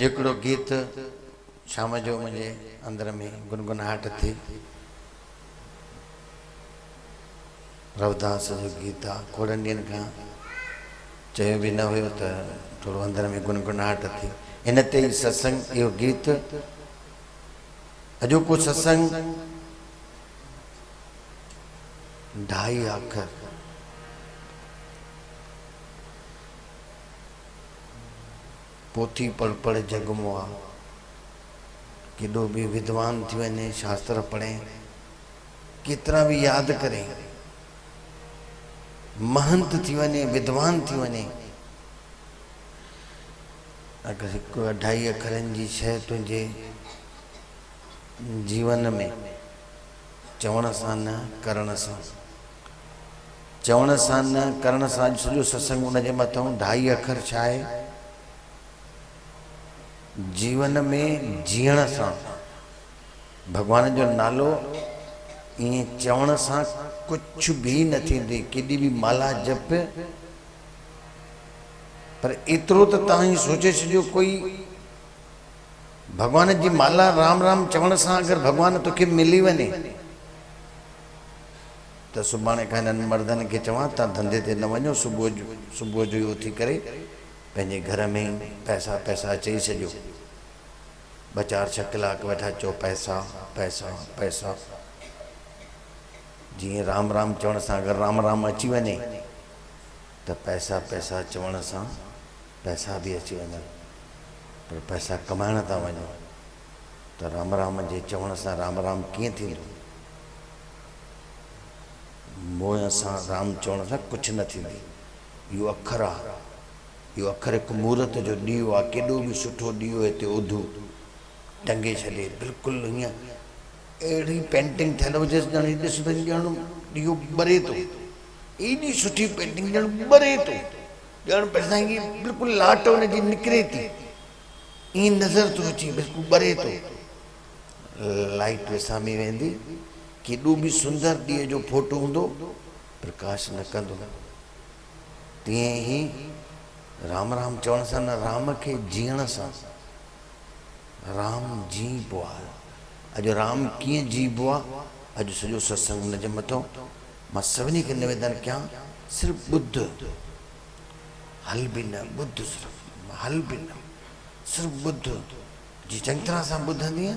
अॼु हिकिड़ो गीत शाम जो मुंहिंजे अंदर में गुनगुनाहट थी। रविदास जो गीत आहे, खोड़नि ॾींहंनि खां चयो बि न हुयो त थोरो अंदर में गुनगुनाहट थी। इन ते ई सत्संग, इहो गीत अॼोको सत्संग 2.5 अखर पोथी पढ़ पढ़ जगमो आहे। केॾो बि विद्वान थी वञे, शास्त्र पढ़े, केतिरा बि यादि करे, महंत थी वञे, विद्वान थी वञे, अगरि हिकु 2.5 अखरनि जी शइ तुंहिंजे जीवन में चवण सां न करण सां, चवण सां न करण सां, सॼो सत्संग उनजे मथां 2.5 अखर छा आहे? जीवन में जीअण सां, भगवान जो नालो ईअं चवण सां कुझु बि न थींदी। केॾी बि माला जप, पर एतिरो त तव्हां सोचे छॾियो, कोई भगवान जी माला राम राम चवण सां अगरि भगवान तोखे मिली वञे त सुभाणे खां हिननि मर्दनि खे चवां, तव्हां धंधे ते न वञो, सुबुह जो ई उथी करे पंहिंजे घर में पैसा पैसा चई छॾियो। 2-4-6 कलाक वेठा चओ पैसा पैसा पैसा। जीअं राम राम चवण सां अगरि राम राम अची वञे त पैसा पैसा चवण सां पैसा बि अची वञनि। पर पैसा कमाइण था वञो त राम राम जे चवण सां राम राम कीअं थींदो? मोह सां राम चवण सां कुझु न थींदी। इहो अखर आहे, इहो अखर हिकु मूर्त जो ॾीओ आहे। केॾो बि सुठो ॾीओ हिते उधू टंगे छॾे, बिल्कुलु हीअं अहिड़ी पेंटिंग थियल हुजे ॼण ॾिस त ॼण ॾीओ ॿरे थो। एॾी सुठी पेंटिंग ॼण ॿरे थो, ॼण भरिसां ईअं बिल्कुलु लाट हुनजी निकिरे थी, ईअं नज़र थो अचे, बिल्कुलु ॿरे थो। लाइट विसामी वेंदी, केॾो बि सुंदर ॾींहं जो फोटो हूंदो, प्रकाश न कंदो। तीअं ई राम राम चवण सां न, राम खे जीअण सां राम जीबो आहे। अॼु राम कीअं जीबो आहे? अॼु सॼो सत्संग हुनजे मथां। मां सभिनी खे निवेदन कयां, सिर्फ़ु ॿुध, हल बि न, ॿुध, सिर्फ़ु हल बि न, सिर्फ़ु ॿुध। जी चङी तरह सां ॿुधंदीअ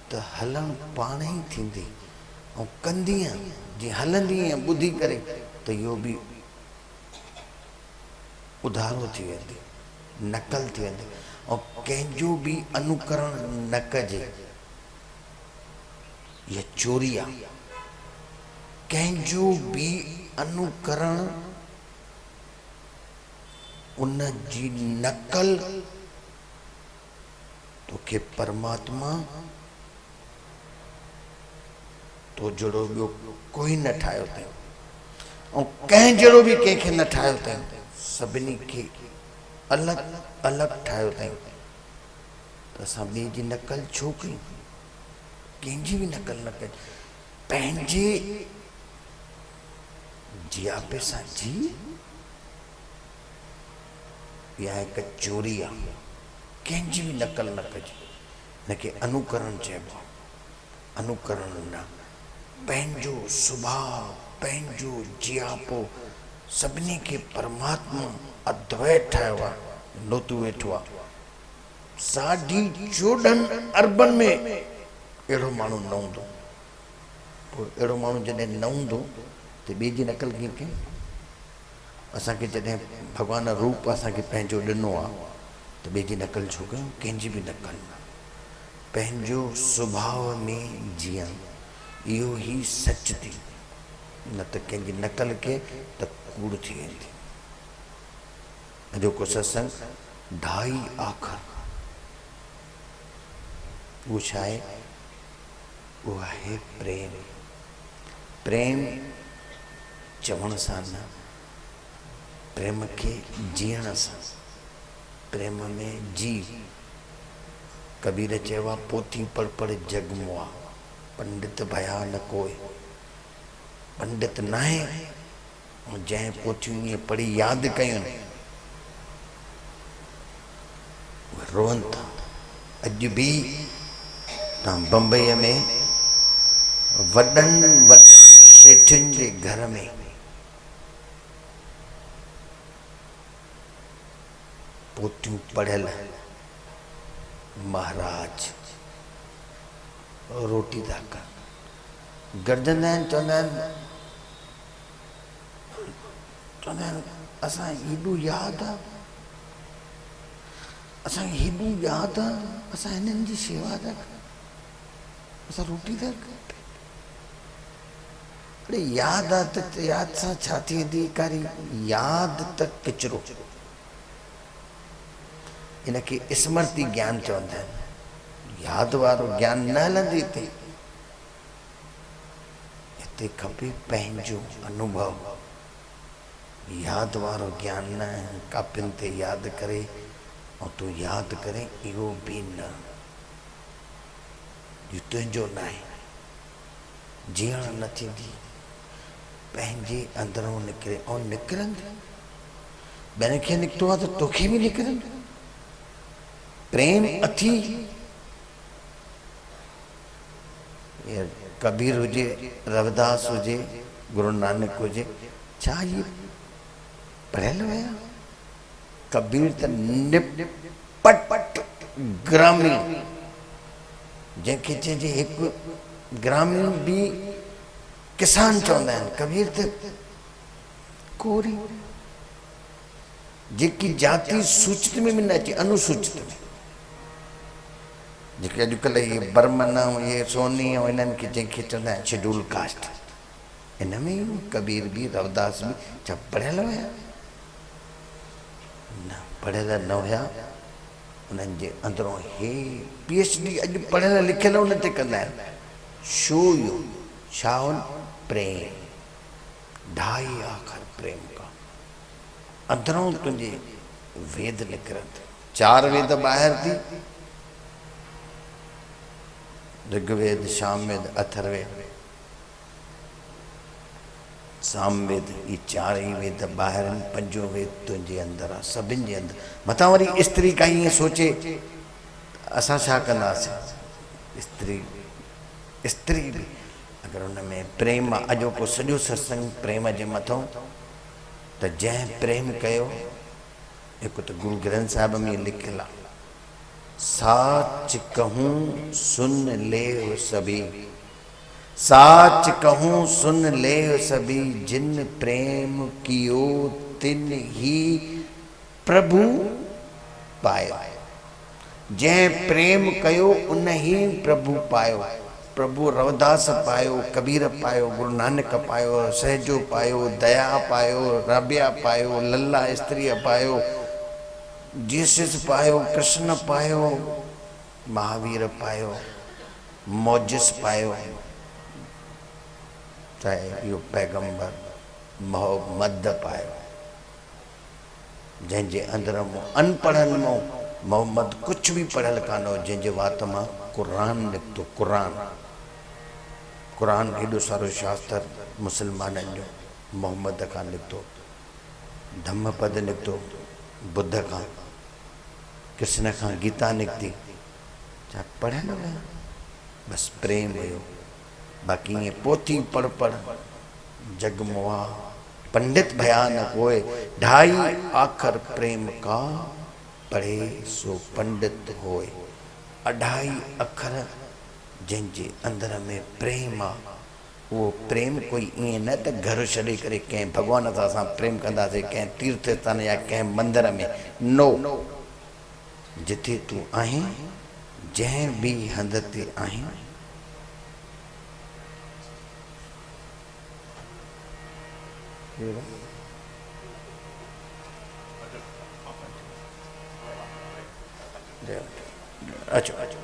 त हलण पाण ई थींदी, ऐं कंदीअ जीअं हलंदीअ ॿुधी करे त इहो बि उधारो थी वेंदी, नकल थी वेंदी। ऐं कंहिंजो बि अनुकरण न कजे, इहा चोरी आहे। कंहिंजो बि अनुकरण, उन जी नकल तोखे परमात्मा तो जहिड़ो ॿियो कोई न ठाहियो अथई, ऐं कंहिं जहिड़ो बि कंहिंखे न ठाहियो अथई। सभिनी खे अलॻि अलॻि ठाहियो अथई। त असां ॿिए जी नकल छो कयूं? कंहिंजी बि नकल न कजे। पंहिंजे जियापे सां जी, इहा हिकु चोरी आहे। कंहिंजी बि नकल न कजे, हिनखे अनुकरण चइबो आहे। अनुकरण न, पंहिंजो सुभाउ, पंहिंजो जियापो, सभिनी खे परमात्मा अद्वैत ठाहियो आहे, लोतू वेठो आहे। 14.5 अरबनि में अहिड़ो माण्हू न हूंदो। पोइ अहिड़ो माण्हू जॾहिं न हूंदो त ॿिए जी नकल कीअं कयूं? असांखे जॾहिं भॻवान रूप असांखे पंहिंजो ॾिनो आहे त ॿिए जी नकल छो कयूं? कंहिंजी बि नकल न, पंहिंजो सुभाउ में जीअं, इहो ई सच थी। न त कंहिंजी नकल के त कूड़ थी वेंदी। अॼोको सत्संग 2.5 अखर, उहो छा आहे? उहो आहे प्रेम। प्रेम चवण सां न, प्रेम खे जीअण सां, प्रेम में जी। कबीर चयो आहे, पोथी पढ़ पढ़ जगमो आहे, पंडित भया न कोई। पंडित न आहे, ऐं जंहिं पोथियूं ईअं पढ़ी यादि कयूं रोअन था। अज भी बम्बई में वॾनि सेठुनि के घर में पोतियूं पढ़ियल महाराज रोटी था कनि। गॾजंदा आहिनि, चवंदा आहिनि असां हेॾो यादि आहे, असांखे हेॾो यादि आहे, असां हिननि जी शेवा था कयूं, असां रोटी था कयूं। अरे यादि आहे त यादि सां छा थी वेंदी कारी, यादि त किचिरो, इनखे स्मृति ज्ञान चवंदा आहिनि। यादि वारो ज्ञान न हलंदी हिते, हिते खपे पंहिंजो अनुभव। यादि वारो ज्ञान न कापियुनि ते यादि करे ऐं तूं यादि करे, इहो बि न, जो तुंहिंजो न आहे, जीअण न थींदी, पंहिंजे अंदरों निकिरे ऐं निकिरंदी। ॿियनि खे निकितो आहे त तोखे बि निकिरंदो। प्रेम अथी, कबीर हुजे, रविदास हुजे, गुरु नानक हुजे, छा ये पढ़ियल हुया? कबीर त निपट ग्रामीण, जंहिंखे चइजे हिकु ग्रामीण बि किसान चवंदा आहिनि। कबीर त कोरी, जेकी जाति सूचित में बि न अचे, अनुसूचित में, जेके अॼुकल्ह ये बर्मन ये सोनी ऐं इन्हनि खे जंहिंखे चवंदा आहिनि शेड्यूल कास्ट, इन में ई कबीर बि रविदास बि छा पढ़ियल हुया? न पढ़ियल न हुया। उन्हनि जे अंदरों हे PhD अॼु पढ़ियल लिखियल उन ते कंदा आहिनि। शो यो छा प्रेम, ढाई आखर प्रेम का, अंदरों तुंहिंजे वेद निकिरंदे। 4 वेद ॿाहिरि थी, ऋग्वेद, सामवेद, अथर्ववेद, सामवेद, ये 4 ही वेद ॿाहिरि आहिनि, 5 वेद तुंहिंजे अंदरि आहे, सभिनि जे अंदरि। मथां वरी स्त्री काई ईअं सोचे असां छा कंदासीं? स्त्री बि अगरि हुन में प्रेम आहे, अॼोको सॼो सत्संग प्रेम जे मथां, त जंहिं प्रेम कयो, हिकु त गुरु ग्रंथ साहिब में लिखियलु आहे, साच कहूं सुन ले सभी, साच कहूं सुन ले सभी, जिन प्रेम कियो तिन ही प्रभु पायो। जंहिं प्रेम कयो उन ही प्रभु पायो। प्रभु रविदास पायो, कबीर पायो, गुरु नानक पायो, सहजो पायो, दया पायो, राबिया पायो, लल्ला स्त्रीअ पायो, जीसस पायो, कृष्ण पायो, महावीर पायो, मौजिस पायो, चाहे इहो पैगंबर मोहम्मद पायो, जंहिंजे अंदरि मूं अनपढ़नि मां मोहम्मद कुझु बि पढ़ियल कान हो, जंहिंजे वात मां क़ुरान निकितो। क़ुरान एॾो सारो शास्त्र मुस्लमाननि जो मोहम्मद खां निकितो, धम्मपद निकितो बुद्ध खां, कृष्ण खां गीता निकिती। छा पढ़ियल हुया? बसि प्रेम हुयो। बाक़ी ईअं पोथी पढ़ जग मोहा पंडित भयानक होए, 2.5 आखर प्रेम का पढ़े सो पंडित होए। 2.5 अखर जंहिंजे अंदर में प्रेम आहे, उहो प्रेम कोई ईअं न त घर छॾे करे कंहिं भॻवान सां असां प्रेम कंदासीं कंहिं तीर्थ स्थान या कंहिं मंदर में, नो। जिथे तूं आहीं, जंहिं बि हंध ते आहीं, अचो अचो,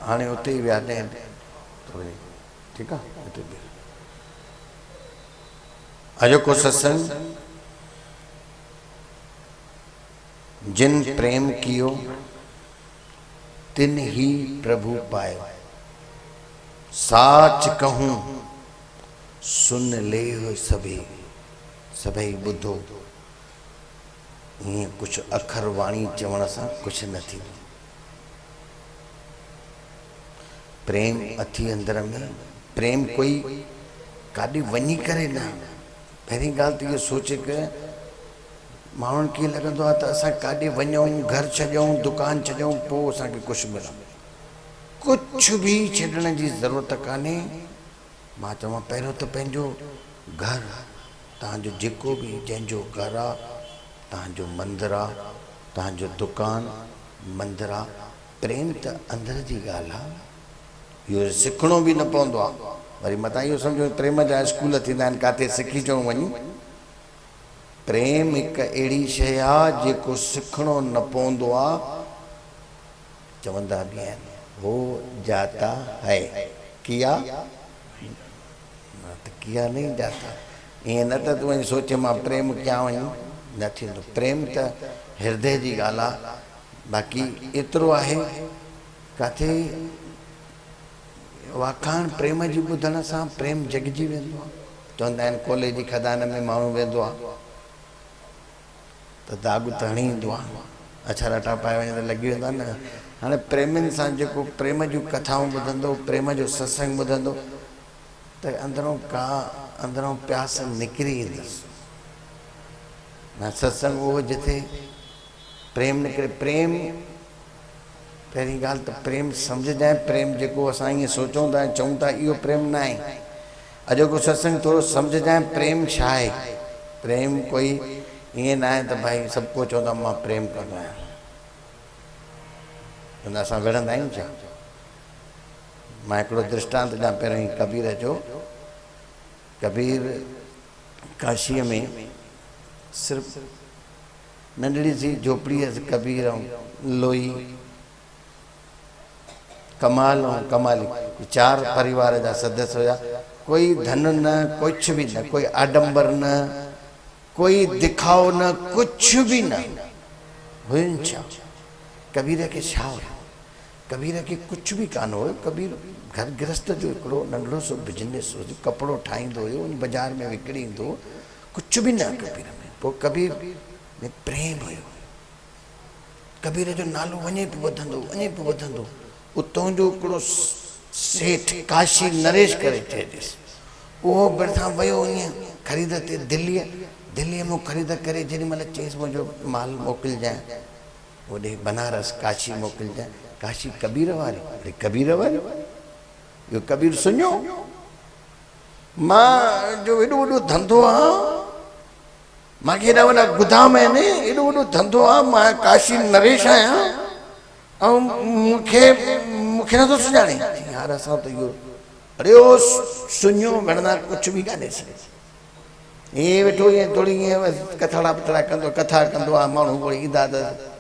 हाणे उते ई वियासीं थोरी, ठीकु आहे, हिते बि अॼोको सत्संग जिन प्रेम कियो तिन ही प्रभु पायो। साच कहूं सुन ले सभी सभई ॿुधो। ईअं कुछ अखर वाणी चवण सां कुछ न थींदो। प्रेम अथी अंदर में, प्रेम कोई काॾे वञी करे न। पहिरीं ॻाल्हि त इहो सोचे के माण्हुनि खे लॻंदो आहे त असां काॾे वञूं, घर छॾूं, दुकान छॾूं, पोइ असांखे कुझु मिलंदो। कुझु बि छॾण जी ज़रूरत कान्हे। मां चवां पहिरियों त पंहिंजो घरु, तव्हांजो जेको बि जंहिंजो घरु आहे, तव्हांजो मंदरु आहे, तव्हांजो दुकानु मंदरु आहे, प्रेम त अंदर जी ॻाल्हि आहे। इहो सिखणो बि न पवंदो आहे। वरी मथां इहो सम्झो प्रेम जा स्कूल थींदा आहिनि, किथे सिखी अचूं वञूं। प्रेम हिकु अहिड़ी शइ आहे जेको सिखणो न पवंदो आहे। चवंदा बि आहिनि वो जाता है किया त किया नहीं जाता। ईअं न त तूं वञी सोचे मां प्रेम कयां वञूं, न थींदो। प्रेम त हृदय जी ॻाल्हि आहे। बाक़ी एतिरो आहे, किथे वाखाण प्रेम जी ॿुधण सां प्रेम जगजी वेंदो आहे। चवंदा आहिनि कोले जी खदान में माण्हू वेंदो आहे त दाग त हणी ईंदो आहे, अछा रटा पाए वञे त लॻी वेंदो आहे न। हाणे प्रेमियुनि सां जेको प्रेम जूं कथाऊं ॿुधंदो, प्रेम जो सत्संग ॿुधंदो, त अंदरों प्यास निकिरी ईंदसि। न सत्संग उहो जिथे प्रेम निकिरे। प्रेम पहिरीं ॻाल्हि त प्रेम सम्झजांइ। प्रेम जेको असां ईअं सोचूं था चऊं था इहो प्रेम न आहे। अॼोको सत्संग थोरो सम्झजांइ प्रेम छा आहे। प्रेम कोई ईअं न आहे त भाई सभु को चवंदा मां प्रेम कंदो आहियां, न असां विढ़ंदा आहियूं छा। मां हिकिड़ो दृष्टांत ॾियां पहिरियों ई कबीर जो। कबीर काशीअ में सिर्फ़ु नंढड़ी सी झोपड़ी कबीर ऐं लोई, कमाल ऐं कमाली, 4 परिवार जा सदस्य हुया। कोई धन न, कुछ भी न, कोई आडंबर न, कोई दिखाओ न, कुछ भी न हुयुनि छा। कबीर के छा हुयो? कबीर के कुछ भी कान हुयो। कबीर घर गृहस्थ जो हिकिड़ो नंढड़ो सो बिजनेस हो, कपिड़ो ठाहींदो हुयो, उन बाज़ार में विकिणींदो, कुछ भी न कबीर में। पोइ कबीर में प्रेम हुयो। कबीर जो नालो वञे पियो वधंदो, वञे पियो वधंदो। उतां जो हिकिड़ो सेठ काशी नरेश करे चइजसि, उहो भरिसां वियो ईअं ख़रीद ते दिल्लीअ में ख़रीद करे जेॾी महिल चयईंसि मुंहिंजो माल मोकिलिजांइ होॾे बनारस काशी मोकिलिजांइ। काशी कबीर वारी, अरे कबीर वारी, इहो कबीर सुञो। मां जो एॾो वॾो धंधो आहे, मूंखे एॾा वॾा गुदाम आहिनि, एॾो वॾो धंधो आहे, मां काशी नरेश आहियां ऐं मूंखे नथो सुञाणे। यार असां त इहो, अरे ओ सुञो विढ़ंदा कुझु बि कान्हे। ईअं वेठो ईअं थोरी ईअं कथड़ा पथड़ा कंदो, कथा कंदो आहे, माण्हू कोई ईंदा त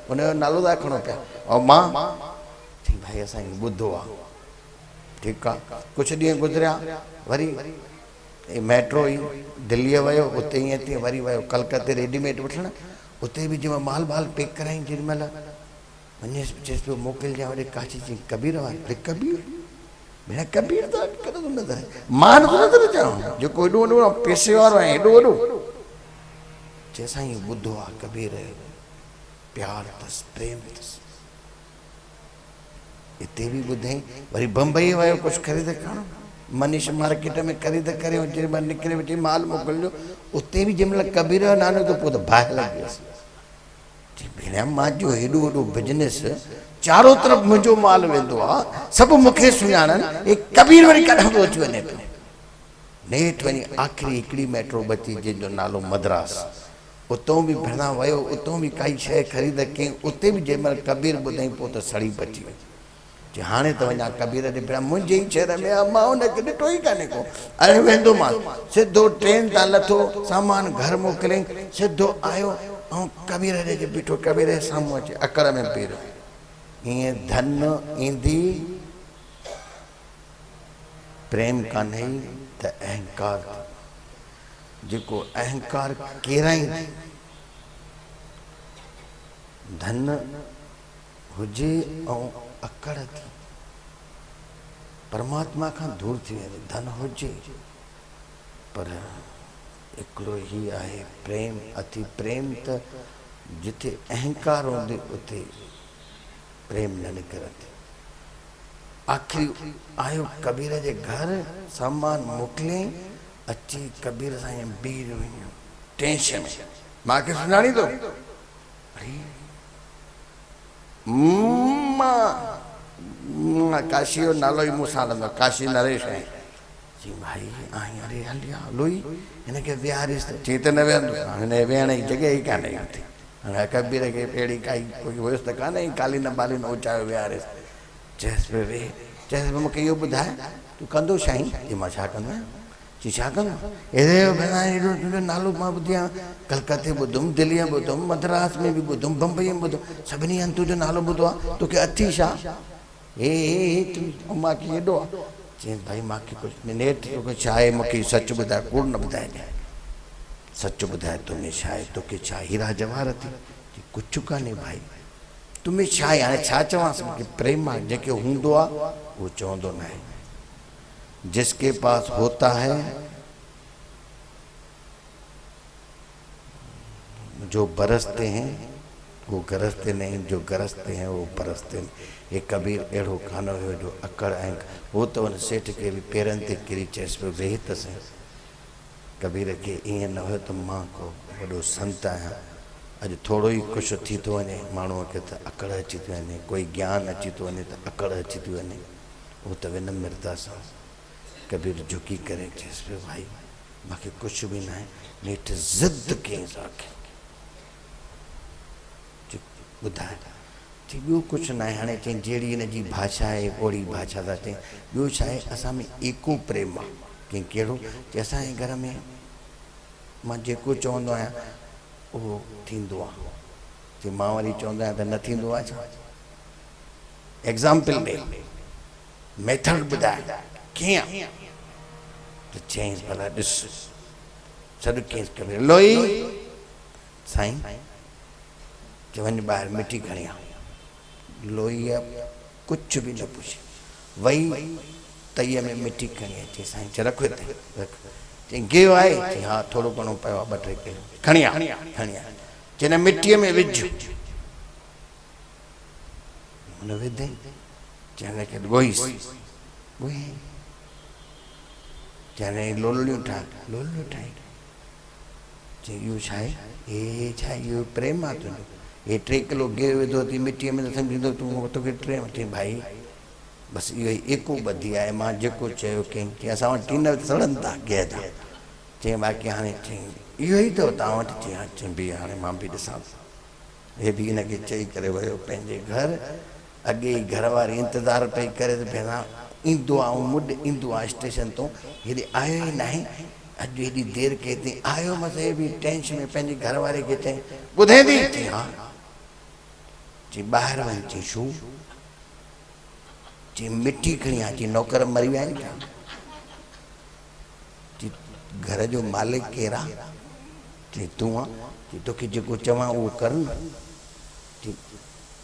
हुनजो नालो था खणो पिया। ऐं मां ठीकु भाई असां ईअं ॿुधो आहे, ठीकु आहे। कुझु ॾींहं गुज़रिया, वरी मेट्रो ई दिल्लीअ वियो, उते ईअं तीअं वरी वियो कलकत्ते रेडीमेड वठणु। उते बि जंहिं माल बाल पैक कराई जेॾी महिल वञे चएसि पियो मोकिलिजांइ होॾे काशी। चई कबीर वारी, अरे कबीर भेण कबीर त कॾहिं न त मां नथो चवां जेको एॾो वॾो पैसे वारो आहे, एॾो वॾो। चए साईं ॿुधो आहे कबीर प्यार अथसि, प्रेम अथसि। हिते बि ॿुधाई। वरी बम्बई वियो कुझु ख़रीद करणु, मनीष मार्केट में ख़रीद करे जेॾी महिल निकिरे वेठी माल मोकिलियो, उते बि जंहिं महिल कबीर जो नालो त पोइ त बाहि लॻी वियसि। भेण मां जो हेॾो वॾो बिजनेस, चारो तरफ़ मुंहिंजो माल वेंदो आहे, सभु मूंखे सुञाणनि, हे कबीर वरी कॾहिं थो अची वञे पियो। नेठि वञी आख़िरी हिकिड़ी मेट्रो बची जंहिंजो नालो मद्रास। उतां बि भेणा वियो, उतां बि काई शइ ख़रीद कयईं, उते बि जंहिं महिल कबीर ॿुधाई पोइ त सड़ी बची वई। जे हाणे त वञा कबीर ॾे, भेण मुंहिंजे ई शहर में आहे, मां हुनखे ॾिठो ई कान्हे को। अड़े वेंदोमांसि, सिधो ट्रेन तां लथो, सामान घर मोकिलियईं, सिधो आयो ऐं कबीर ॾे बीठो, कबीर जे साम्हूं अचे अकड़ में पेर। ईअं धन ईंदी प्रेम कान्हे त अहंकार। जेको अहंकार केराई धन हुजे ऐं अकड़ थी परमात्मा खां दूर थी वञे। धन हुजे पर हिकिड़ो ही आहे प्रेम, अति प्रेम त जिथे अहंकार हूंदे उते प्रेम न निकिरंदे। आखिरी आयो कबीर जे घर, सामान मोकिले अची कबीर साईं बीर हुई टेंशन में, मांखे सुञाणी थो? अरे मां काशी जो नालो ई मूंसां हलंदो, काशी नरेश आहे। जी भाई आई अरे हलिया लोई हिनखे विहारिस त चई त न विहंदो, हिन विहण जी जॻह ई कान्हे हुते। हाणे कबीर खे अहिड़ी काई कोई हुयसि त कान्हे, कालीन बालीन उचायो विहारिस। चयसि पियो वे, चयसि पियो मूंखे इहो ॿुधाए तूं कंदो साईं? जी मां छा कंदो आहियां? जी छा कंदो? हेॾे भेणा हेॾो तुंहिंजो नालो मां ॿुधियां, कलकत्ते ॿुधुमि, दिल्लीअ ॿुधुमि, मद्रास में बि ॿुधुमि, बम्बईअ में ॿुधुमि, सभिनी हंधि तुंहिंजो नालो ॿुधो आहे, तोखे अथी छा? हे तूं मांखे हेॾो आहे। चयसि भाई मांखे कुझु नेठि तोखे छा आहे, मूंखे सच ॿुधाए, कूड़ न ॿुधाए ॾे, सच ॿुधाए तुंहिंमें छा आहे, तोखे छा हीरा जवाहर थी? कुझु कान्हे भाई, तुम्हें छा आहे? हाणे छा चवांसि? मूंखे प्रेम आहे, जेके हूंदो आहे उहो चवंदो न आहे। जिसके पास होता है जो बरसते हैं वो गरजते नहीं, जो गरजते हैं वो बरसते नहीं। ये कबीर अहिड़ो कान हुयो जो अकड़ ऐं हो त हुन सेठ खे बि पेरनि ते किरी चयसि पियो वेहि त सही। कबीर खे ईअं न हुयो त मां को वॾो संत आहियां, अॼु थोरो ई कुझु थी थो वञे माण्हूअ खे त अकड़ अची थी वञे, कोई ज्ञान अची थो वञे त अकड़ अची थी वञे, उहो त विनम्रता सां कबीर झुकी करे चयसि पियो भाई मूंखे कुझु बि न आहे। नेठि ज़िद कयईंसि आख़िर ॿुधाए चई ॿियो कुझु न आहे। हाणे चई जहिड़ी हिन जी भाषा आहे ओड़ी भाषा था चई, ॿियो छा आहे असां में एको प्रेम आहे। कंहिं कहिड़ो? चई असांजे घर में मां जेको चवंदो आहियां उहो थींदो आहे। चई मां वरी चवंदो आहियां त न थींदो आहे छा? एग्ज़ाम्पल ॾे, मेथड ॿुधाए कीअं? त चयईंसि भला ॾिस, सॾु कयईंसि कबीर लोई साईं चई वञ ॿाहिरि मिटी खणी आ। लोईअ कुझु बि न पुछे, वई तईअ में मिटी खणी अचे। साईं चई रखो हिते रख। चई गियो आहे? चई हा थोरो घणो पियो आहे, 2-3 किलो खणी आ खणी आ। चई हिन मिटीअ में विझ, हुन विधई। चई हिनखे ॻोईसि, ॻोई। चई हिन लोलियूं ठाहे, लोलियूं ठाहे। चई इहो छा आहे? हे छा आहे? इहो प्रेम आहे तुंहिंजो? हे 3 किलो गिहु विधो अथई मिटीअ में, त सम्झंदो तूं तोखे प्रेम? चई भाई बसि इहो ई एको ॿधी आहे, मां जेको चयो कयईं। चई असां वटि टीन सड़नि था गिह जा। चई बाक़ी हाणे चई इहो ई अथव तव्हां वटि? चई हा। चई बि हाणे मां बि ॾिसां। हे बि हिनखे चई करे वियो पंहिंजे घर। अॻे ई घर वारी इंतज़ारु पई करे त भेणा ईंदो आहे, ऐं मुॾु ईंदो आहे स्टेशन तां, हेॾे आयो ई न आहे। अॼु हेॾी देरि कई अथई, आयो मस हे बि टेंशन में पंहिंजे घर वारे खे चई ॿुधे थी? चई हा। चई ॿाहिरि वञ। चई छो? चई मिटी खणी आ। चई नौकर मरी विया आहिनि छा? चई घर जो मालिक केरु आहे? चई तूं आहे। चई तोखे जेको चवां उहो कर न।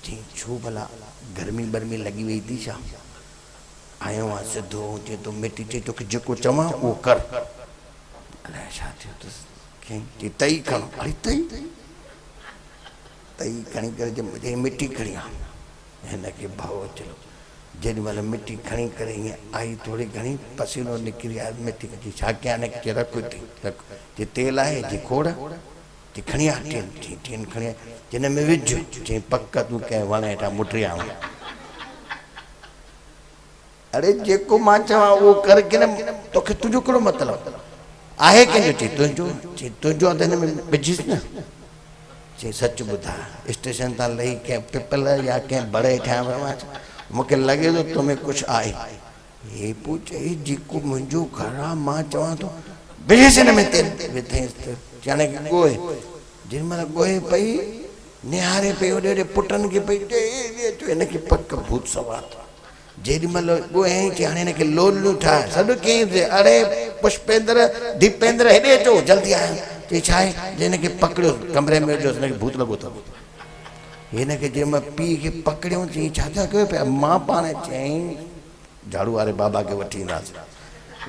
चई छो भला गर्मी बर्मी लॻी वई थी छा? आयो आहे सिधो। चई तूं मिटी, चई तोखे जेको चवां उहो कर। अलाए छा थियो अथसि? चई तई खणो। अरे तई तई खणी करे चई मिटी खणी आ। हिनखे भाव अचलो। जेॾी महिल मिटी खणी करे ईअं आई, थोरी घणी पसीनो निकिरी आयो। मिटी चई छा कयां? हिनखे रख थी रख। चई तेल आहे? चई खोड़। चई खणी आ टीन। चई टीन खणी आ। चई हिन में विझ। चई पक तूं कंहिं वण हेठां मुटी आऊं। अरे जेको मां चवां उहो कर की न, तोखे तुंहिंजो कहिड़ो मतिलबु आहे कंहिंजो? चई तुंहिंजो। चई तुंहिंजो आहे त हिन में विझिस न। चई सच ॿुधाए स्टेशन तां लही कंहिं पिपल या कंहिं बड़े हेठां वियो, मूंखे लॻे थो तोमें कुझु आहे। हे पोइ चई जेको मुंहिंजो घर आहे मां चवां थो विझिस हिन में तेल। विधईंसि त हाणे ॻोहे। जेॾी महिल ॻोहे पई, निहारे पई होॾे होॾे पुटनि खे पई चई हिनखे पक भूत सवार। जेॾी महिल ॻोहे चई हाणे हिनखे लोलियूं ठाहे। सॾु कयईंसि अरे पुष्पेंद्र दीपेंद्र हेॾे अचो जल्दी आया। चई छा आहे? जे हिनखे पकड़ियो कमरे में विझोसि, हिनखे भूत लॻो अथव। हिन खे जंहिं महिल पीउ खे पकड़ियो चई छा था कयो पिया? मां पाण चयईं झाड़ू वारे बाबा खे वठी ईंदासीं।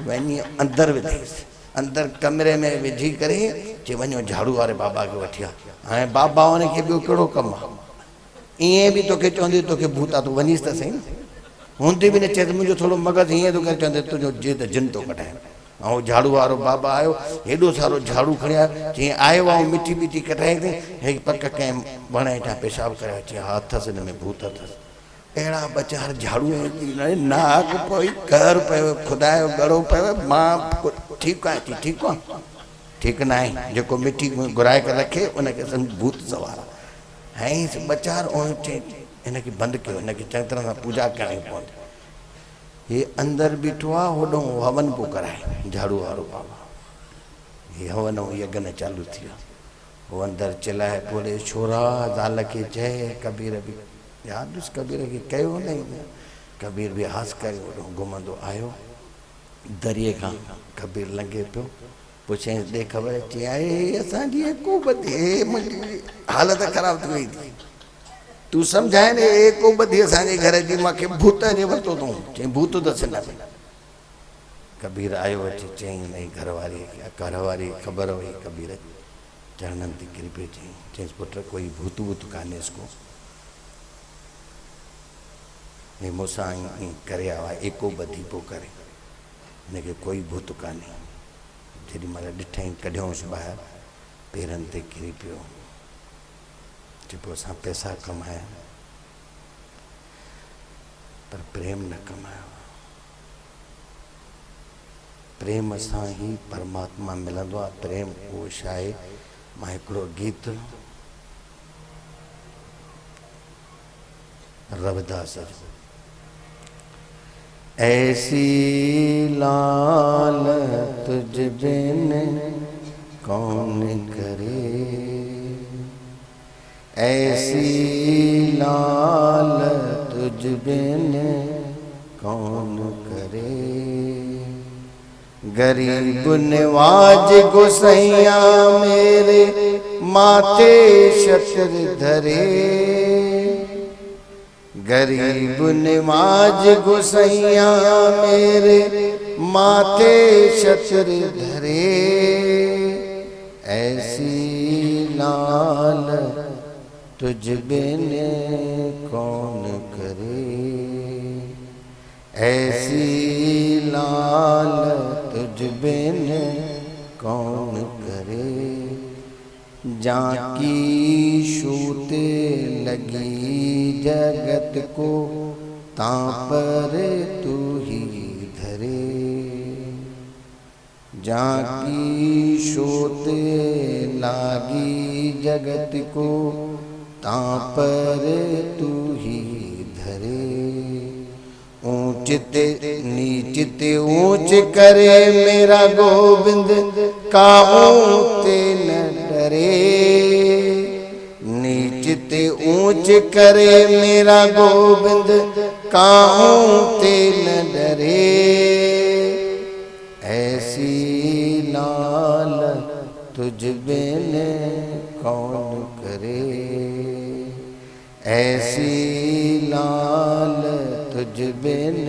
वञी अंदरि विधीसि, अंदरि कमरे में विझी करे चई वञो झाड़ू वारे बाबा खे वठी आ। हाणे बाबा हुनखे ॿियो कहिड़ो कमु आहे? ईअं बि तोखे चवंदी तोखे भूत आहे, तूं वञीसि त सही न। हूंदी बि न चए त मुंहिंजो थोरो मग़ज़ु हीअं थो करे, चवंदे तुंहिंजो जे त जिन थो कढाए। ऐं झाड़ू वारो बाबा आयो, हेॾो सारो झाड़ू खणी आयो, जीअं आयो आहे मिटी मिटी कढाए हे पक कंहिं वण हेठां पेशाब करे अचे, हा अथसि हिन में भूत अथसि। अहिड़ा ॿ झाड़ू नाक पई कर पियो, खुदा जो गड़ो पियो। मां ठीकु आहियां, ठीकु आहे, ठीकु न आहे, जेको मिटी घुराए करे रखे उनखे सम्झ भूत सवार आहे। ऐं ॿचार हिनखे बंदि कयो, हिनखे चङी तरह सां पूजा करणी पवंदी। हे अंदरि बीठो आहे, होॾो हवन पियो कराए झाड़ू वारो बाबा। हे हवन ऐं यज्ञ चालू थी वियो। हो अंदरि चिलाए बोले छोरा ज़ाल खे जय। कबीर बि यादि कबीर खे कयो न। कबीर बि हास करे होॾो घुमंदो आयो, दरिए खां कबीर लंघे पियो। पुछियईं ॾे ख़बर अची आहे असांजी एको ॿधी, मुंहिंजी हालत ख़राब थी वई थी, तूं सम्झाए न एको ॿधी असांजे घर जी, मूंखे भूत जे वरितो तूं। चई भूत अथसि न। कबीर आयो अची चई नई घरवारी ख़बर हुई। कबीर चरणनि ते किरी पियो, चईंसि पुट कोई भूत वूत कान्हेसि को, हे मूंसां ईअं करे आयो आहे, एको ॿधी पोइ करे, हिनखे कोई भूत कान्हे। जेॾी महिल ॾिठईं कढियऊंसि ॿाहिरि, पेरनि ते किरी पियो। चइबो असां पैसा कमाया पर प्रेम न कमायो। प्रेम सां ई परमात्मा मिलंदो आहे। प्रेम उहो छा आहे? मां हिकिड़ो गीत रविदास जो, ऐसी लाल तुझ बिन कौन करे, ऐसी लाल तुझ बिन कौन करे, गरीब निवाज गोसैया मेरे माथे छत्र धरे, गरीब निवाज गोसैया मेरे माथे छत्र धरे, ऐसी लाल तुझ बिन कौन करे, ऐसी लाल तुझ बिन कौन करे, जाकी शूत लगी जगत को तां पर तू ही धरे, जाकी शूत लागी जगत को तां पर तू ही धरे, ऊंच नीचित ऊंच करे मेरा गोविंद काहू ते न डरे, नीचित ऊंच करे मेरा गोविंद काहू ते न डरे, ऐसी लाल तुझ बिन कौन करे, ऐसी लाल तुझ बिन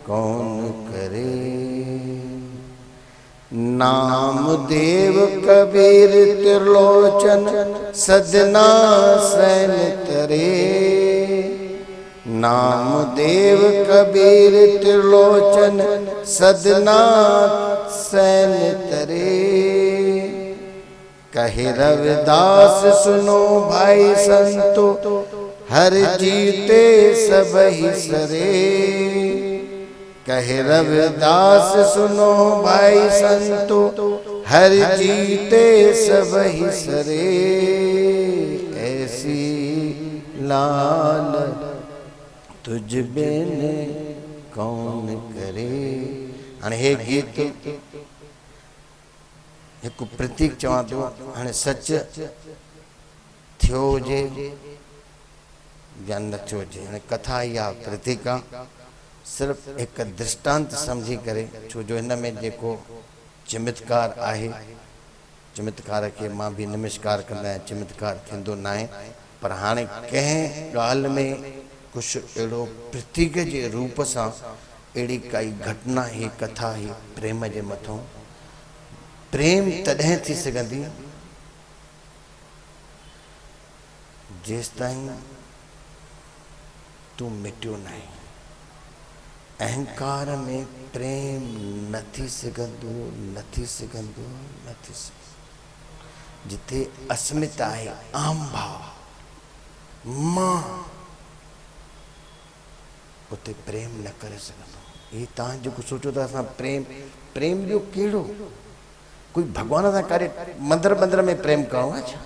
कौन करे, नाम देव कबीर त्रिलोचन सदना सैन तरे, नाम देव कबीर त्रिलोचन सदना सैन तरे, कहे रविदास सुनो भाई संतो हर जीते सबहि सरे, कहे रविदास सुनो भाई संतो हर जीते सबहि सरे, ऐसी लाल तुझ बिन कौन करे। हाणे हे गीत हिकु प्रतीक चवां थो, हाणे सच थियो हुजे या न थियो हुजे, हाणे कथा इहा प्रतीक आहे, सिर्फ़ु हिकु दृष्टांत सम्झी करे, छो जो हिन में जेको चमत्कार आहे, चमत्कार खे मां बि नमस्कार कंदा आहियां, चमत्कार थींदो न आहे, पर हाणे कंहिं ॻाल्हि में कुछ अहिड़ो प्रतीक जे रूप सां अहिड़ी काई घटना ही कथा ही प्रेम जे मथों प्रेम तॾहिं थी सघंदी जेसि ताईं तू मिटियो न आहे। अहंकार में प्रेम न थी सघंदो, न थी सघंदो, न थी सघंदो। जिथे अस्मिता आहे, आम भाव, मां, उते प्रेम न करे सघंदो। ये तव्हां जेको सोचो था असां प्रेम, प्रेम ॿियो कहिड़ो? कोई भगवान सां करे मंदर में प्रेम करणो आहे छा?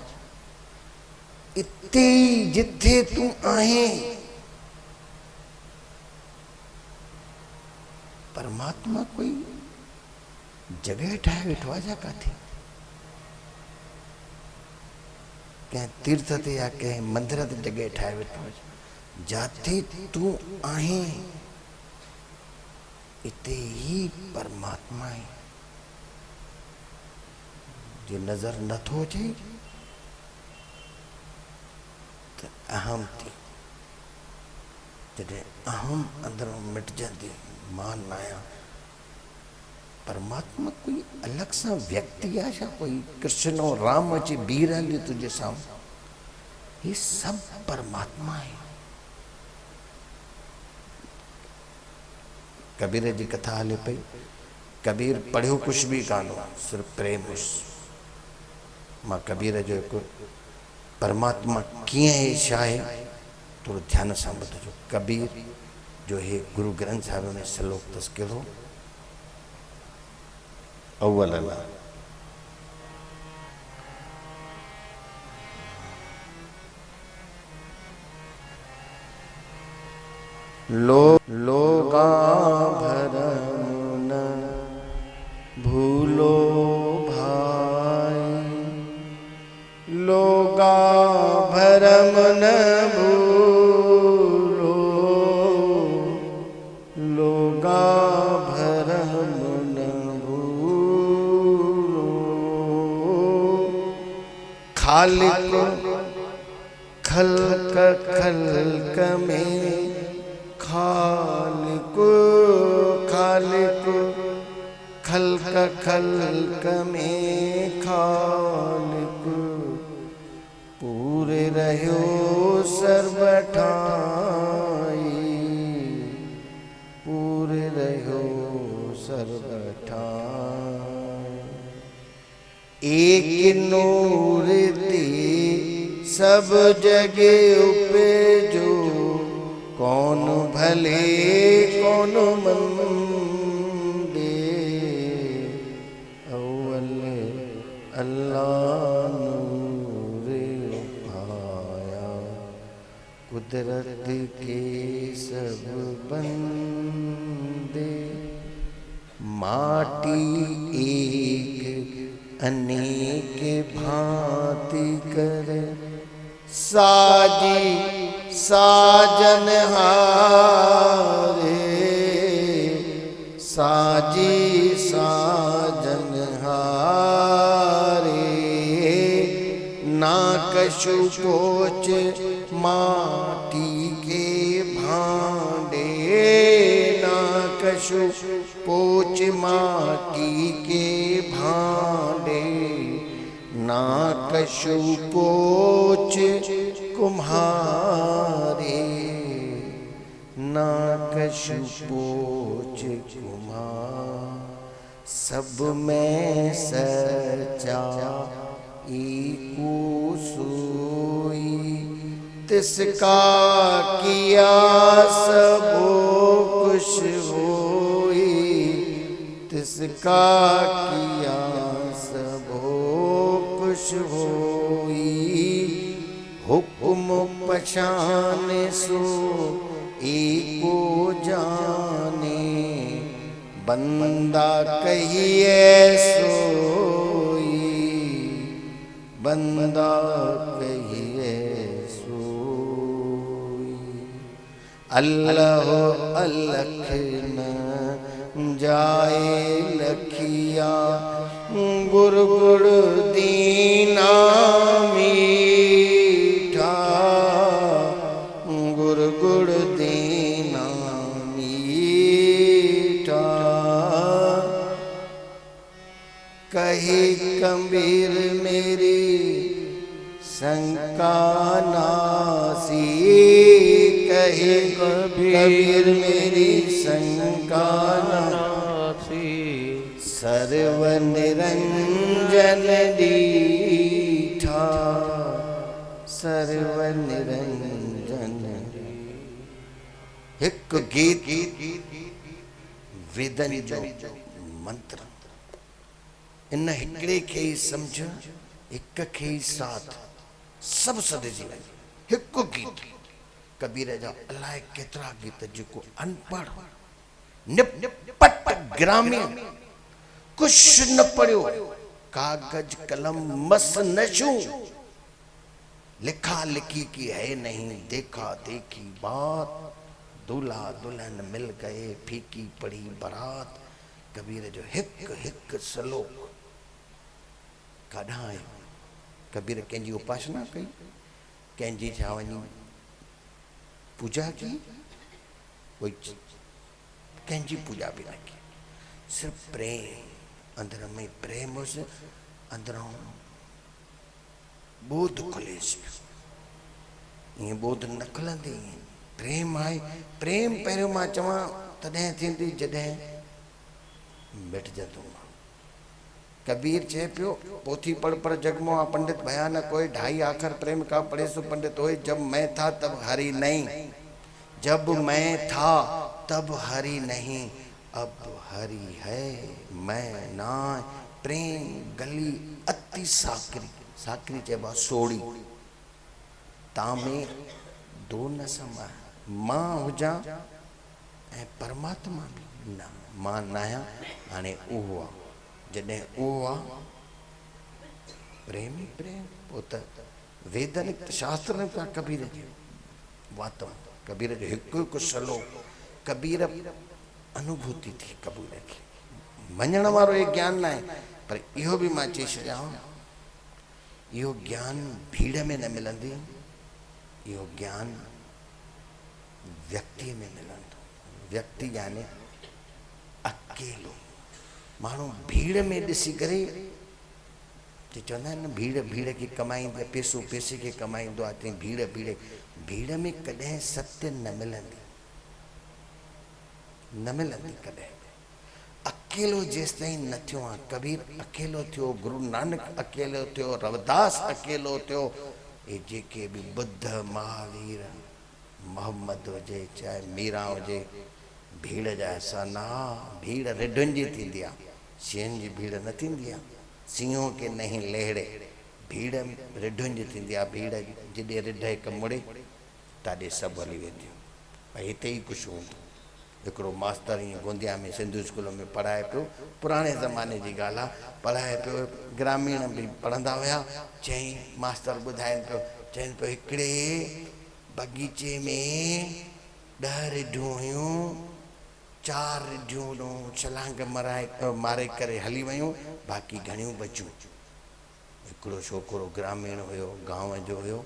इते जिथे तू आहे परमात्मा कोई जगह ठाहे वेठो आहे छा काथे? कंहिं तीर्थ ते या कंहिं मंदिर ते जगह ठाहे वेठो आहे? जाते तू आहे इते ही परमात्मा आहे। जे नजर नथो अचे त अहम थी, जॾहिं अहम अंदरों मिटजंदी, मां न आहियां। परमात्मा कोई अलग सा व्यक्ति आहे छा? कोई कृष्ण और राम अची बीह रहंदी तुझे सामने? ये सब परमात्मा है। कबीर जी कथा हले पई, कबीर पढ़ियो कुछ भी कान हो, सिर्फ प्रेम हुस। मां कबीर जो एक परमात्मा कीअं है छा है थोड़ो ध्यान सां ॿुधजो। कबीर जो है गुरु ग्रंथ साहिब में श्लोक अथसि कहिड़ो? अव्वल अल्लाह लोगा भरम न भूलो भाई, लोगा भरम न भूलो, लोगा भरम न भूलो। खालिक खल्क खल्क में खालिक, खालिक खल्क खल्क में खालिक, पूरे रहो सर्वठाई, पूरे रहो सर्वठाई। एक नूर ते सब जगह उपजो, कौन भले कौन मंदे, अव्वल अल्लाह नूर पाया, कुदरत के सब बंदे। माटी एक अनेक भांति कर, साजी साजन हारे, साजी साजन हारे। ना कछु पोच माटी के भांडे, ना कछु पोच माटी के भांडे, ना कछु पोच कुम्हारे, ना कछु पोच कुम्हार। सब में सच्चा एको सोई, तिसका किया सबो कुछ होई, तिसका किया सबो कुछ होई। हुक्म पहचान सो एको जाने, बंदा कहिए सोई, बंदा कहिए सोई। अल्लाह अलख न जाए लखिया, गुर गुर दीना मीठा, कबीर मेरी शंका नासी, कहे कबीर मेरी शंका नासी। सर्व निरंजन दीठा, सर्व निरंजन। एक गीत वेदन जो मंत्र, इन हिकड़े के ही समझ, एक के ही साथ, सब सदिजी वञे। हिकु गीत कबीर जा अलाए केतिरा गीत जेको अनपढ़ निपट ग्रामीण कुछ न पढ़ियो, कागज कलम मस नशू, लिखा लिखी की है नहीं, देखा देखी बात, दूल्हा दुल्हन मिल गए फीकी पड़ी बारात। कबीर जो हिक हिक श्लोक काढा है। कबीर कंहिंजी उपासना कई, कंहिंजी छा वञी पूजा की, कोई कंहिंजी पूजा भी न की, सिर्फ प्रेम अंदर में प्रेम हुस, अंदरों बोध खुलेस। ये बोध न खुलंदी, प्रेम आहे। प्रेम पहिरियों मां चवां तॾहिं थींदी जॾहिं मिटजंदो। कबीर चए पियो, पोथी पढ़ जगमोहा पंडित भया न कोई, ढाई आखर प्रेम का पढ़े सो पंडित होए। जब मैं था तब हरि नहीं, जब मैं था तब हरि नहीं, अब हरि है मैं ना। प्रेम गली अति साकरी, साकरी चइबा सोड़ी, तामे दो न समा। मां हुजा ऐं परमात्मा भी न, मां न आहियां हाणे उहो आहे। जॾहिं उहो आहे प्रेम ई प्रेम। पोइ त वेदन शास्त्र का कबीर जो वातम, कबीर जो हिकु हिकु श्लोक कबीर अनुभूति थी। कबीर खे मञण वारो ये ज्ञान न आहे, पर इहो बि मां चई छॾियां, इहो ज्ञान भीड़ में न मिलंदी, इहो ज्ञान व्यक्ति में मिलंदो। व्यक्ति यानी अकेलो माण्हू भीड़ में ॾिसी करे चवंदा आहिनि न, भीड़ भीड़ खे कमाईंदी, पैसो पैसे खे कमाईंदो आहे, तंहिं भीड़ भीड़ भीड़ में कॾहिं सत्य न मिलंदी, न मिलंदी कॾहिं। अकेलो जेसिताईं न थियो आहे, कबीर अकेलो थियो, गुरु नानक अकेलो थियो, रविदास अकेलो थियो, ये जेके भी बुद्ध महावीर मोहम्मद हुजे चाहे मीरा हुजे, भीड़ जा ऐसा ना। भीड़ रिढुनि जी थींदी आहे, शींहनि जी भीड़ न थींदी आहे। सिंहों के नहीं लहड़े, भीड़ रिढुनि जी थींदी आहे। भीड़ जिॾे रिढ हिकु मुड़े ताॾे सभु हली वेंदियूं। भई हिते ई कुझु हूंदो। हिकिड़ो मास्तर ईअं गोंदिया में सिंधु स्कूल में पढ़ाए पियो, पुराणे ज़माने जी ॻाल्हि आहे, पढ़ाए पियो, ग्रामीण बि पढ़ंदा हुआ। चई मास्तर ॿुधाइनि पियो, चवनि पियो हिकिड़े बगीचे में 10 रिढूं हुयूं, 4 रिढूं छलांग मारे करे हली वियूं, बाक़ी घणियूं बचियूं। हिकिड़ो छोकिरो ग्रामीण हुयो, गांव जो हुयो,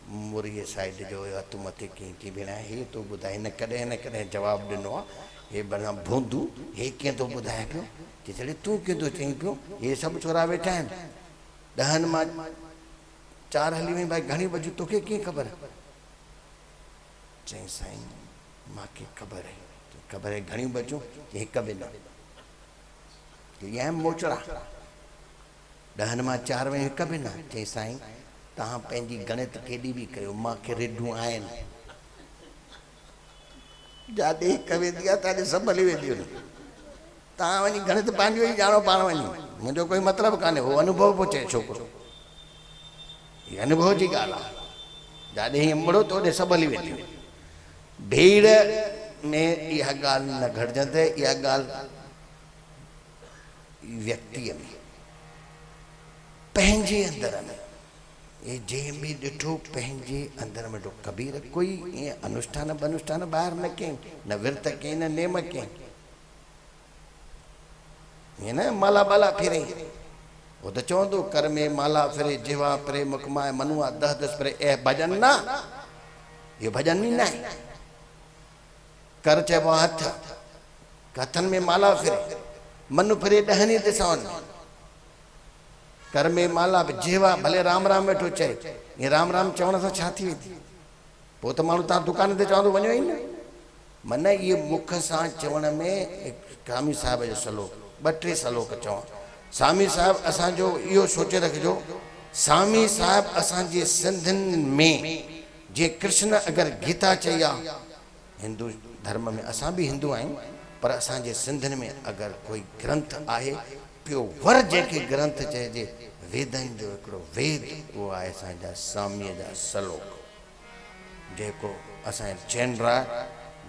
मुरीअ साइड जो हुयो, हथु मथे कीअं थी भेण हे तो ॿुधाए, हिन कॾहिं न कॾहिं जवाबु ॾिनो आहे। हे भला भोंदू हे कीअं थो ॿुधाए पियो, चई तूं कीअं थो चईं पियो, हे सभु छोरा वेठा आहिनि, 10 मां 4 हली वई, भाई घणी बचियूं तोखे कीअं ख़बर? चई साईं मूंखे ख़बर आहे। ख़बर आहे घणियूं बचियूं? हिकु बि न। इहा मोचड़ा 10 मां 4 वयूं, हिकु बि न। चई साईं तव्हां पंहिंजी गणित केॾी बि कयो, मूंखे रिढूं आहिनि, जाॾे हिकु वेंदी आहे ताॾे सभु हली वेंदियूं आहिनि। तव्हां वञी गणित पंहिंजो ई ॼाणो पाण वञी, मुंहिंजो कोई मतिलबु कान्हे। उहो अनुभव पियो चए छोकिरो, हीअ अनुभव जी ॻाल्हि आहे। जाॾे हीअं मुड़ो त होॾे सभु हली वेंदियूं। भीड़ में इहा ॻाल्हि न घटिजंदे, इहा ॻाल्हि व्यक्तिअ में, पंहिंजे अंदर में, ये जंहिं बि ॾिठो पंहिंजे अंदर में ॾिठो। कबीर कोई ईअं अनुष्ठान बनुष्ठान ॿाहिरि न कयईं, न विर्त कयईं, न नेम कयईं, ईअं न माला बाला फिरे। वो तो चवंदो कर में माला फिरे, जिवा फिरे, मुखमाए मनुआ 10 फिरे। ए भजन ना, ये भजन नहीं ना। कर चइबो हथ, हथनि में माला फिरे, मन फिरे 10 दिशाउनि में। कर में माला जेवा भले राम राम वेठो चए ये राम राम चवण सां छा थी वेंदी पोइ त माण्हू तव्हां दुकान ते चवंदो वञो ई न मन ये मुख सां चवण में स्वामी साहिब जो सलोक 2-3 सलोक चवां स्वामी साहिब असांजो इहो सोचे रखिजो स्वामी साहिब असांजे सिंधियुनि में जे कृष्ण अगर गीता चई आहे हिंदू धर्म में असां भी हिंदू आहियूं पर असांजे सिंधियुनि में अगर कोई ग्रंथ आहे प्योर जेके ग्रंथ चइजे वेदनि जो हिकिड़ो वेद उहो आहे असांजा स्वामीअ जा सलोक जेको असांजे चैनरा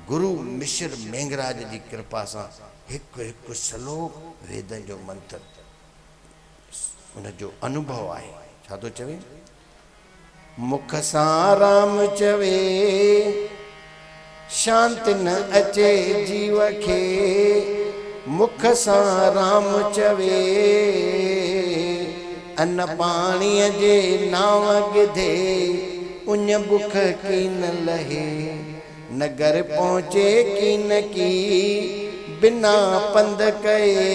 गुरु मिश्र मेंगराज जी कृपा सां हिकु हिकु सलोक वेदनि जो मंत्र उनजो अनुभव आहे छा थो चवे मुख सां राम चवे शांति न अचे जीव खे मुख सां राम चवे अन्न पाणीअ जे नाव गिधे उन बुख की न लहे नगर पहुंचे की न की बिना पंध कए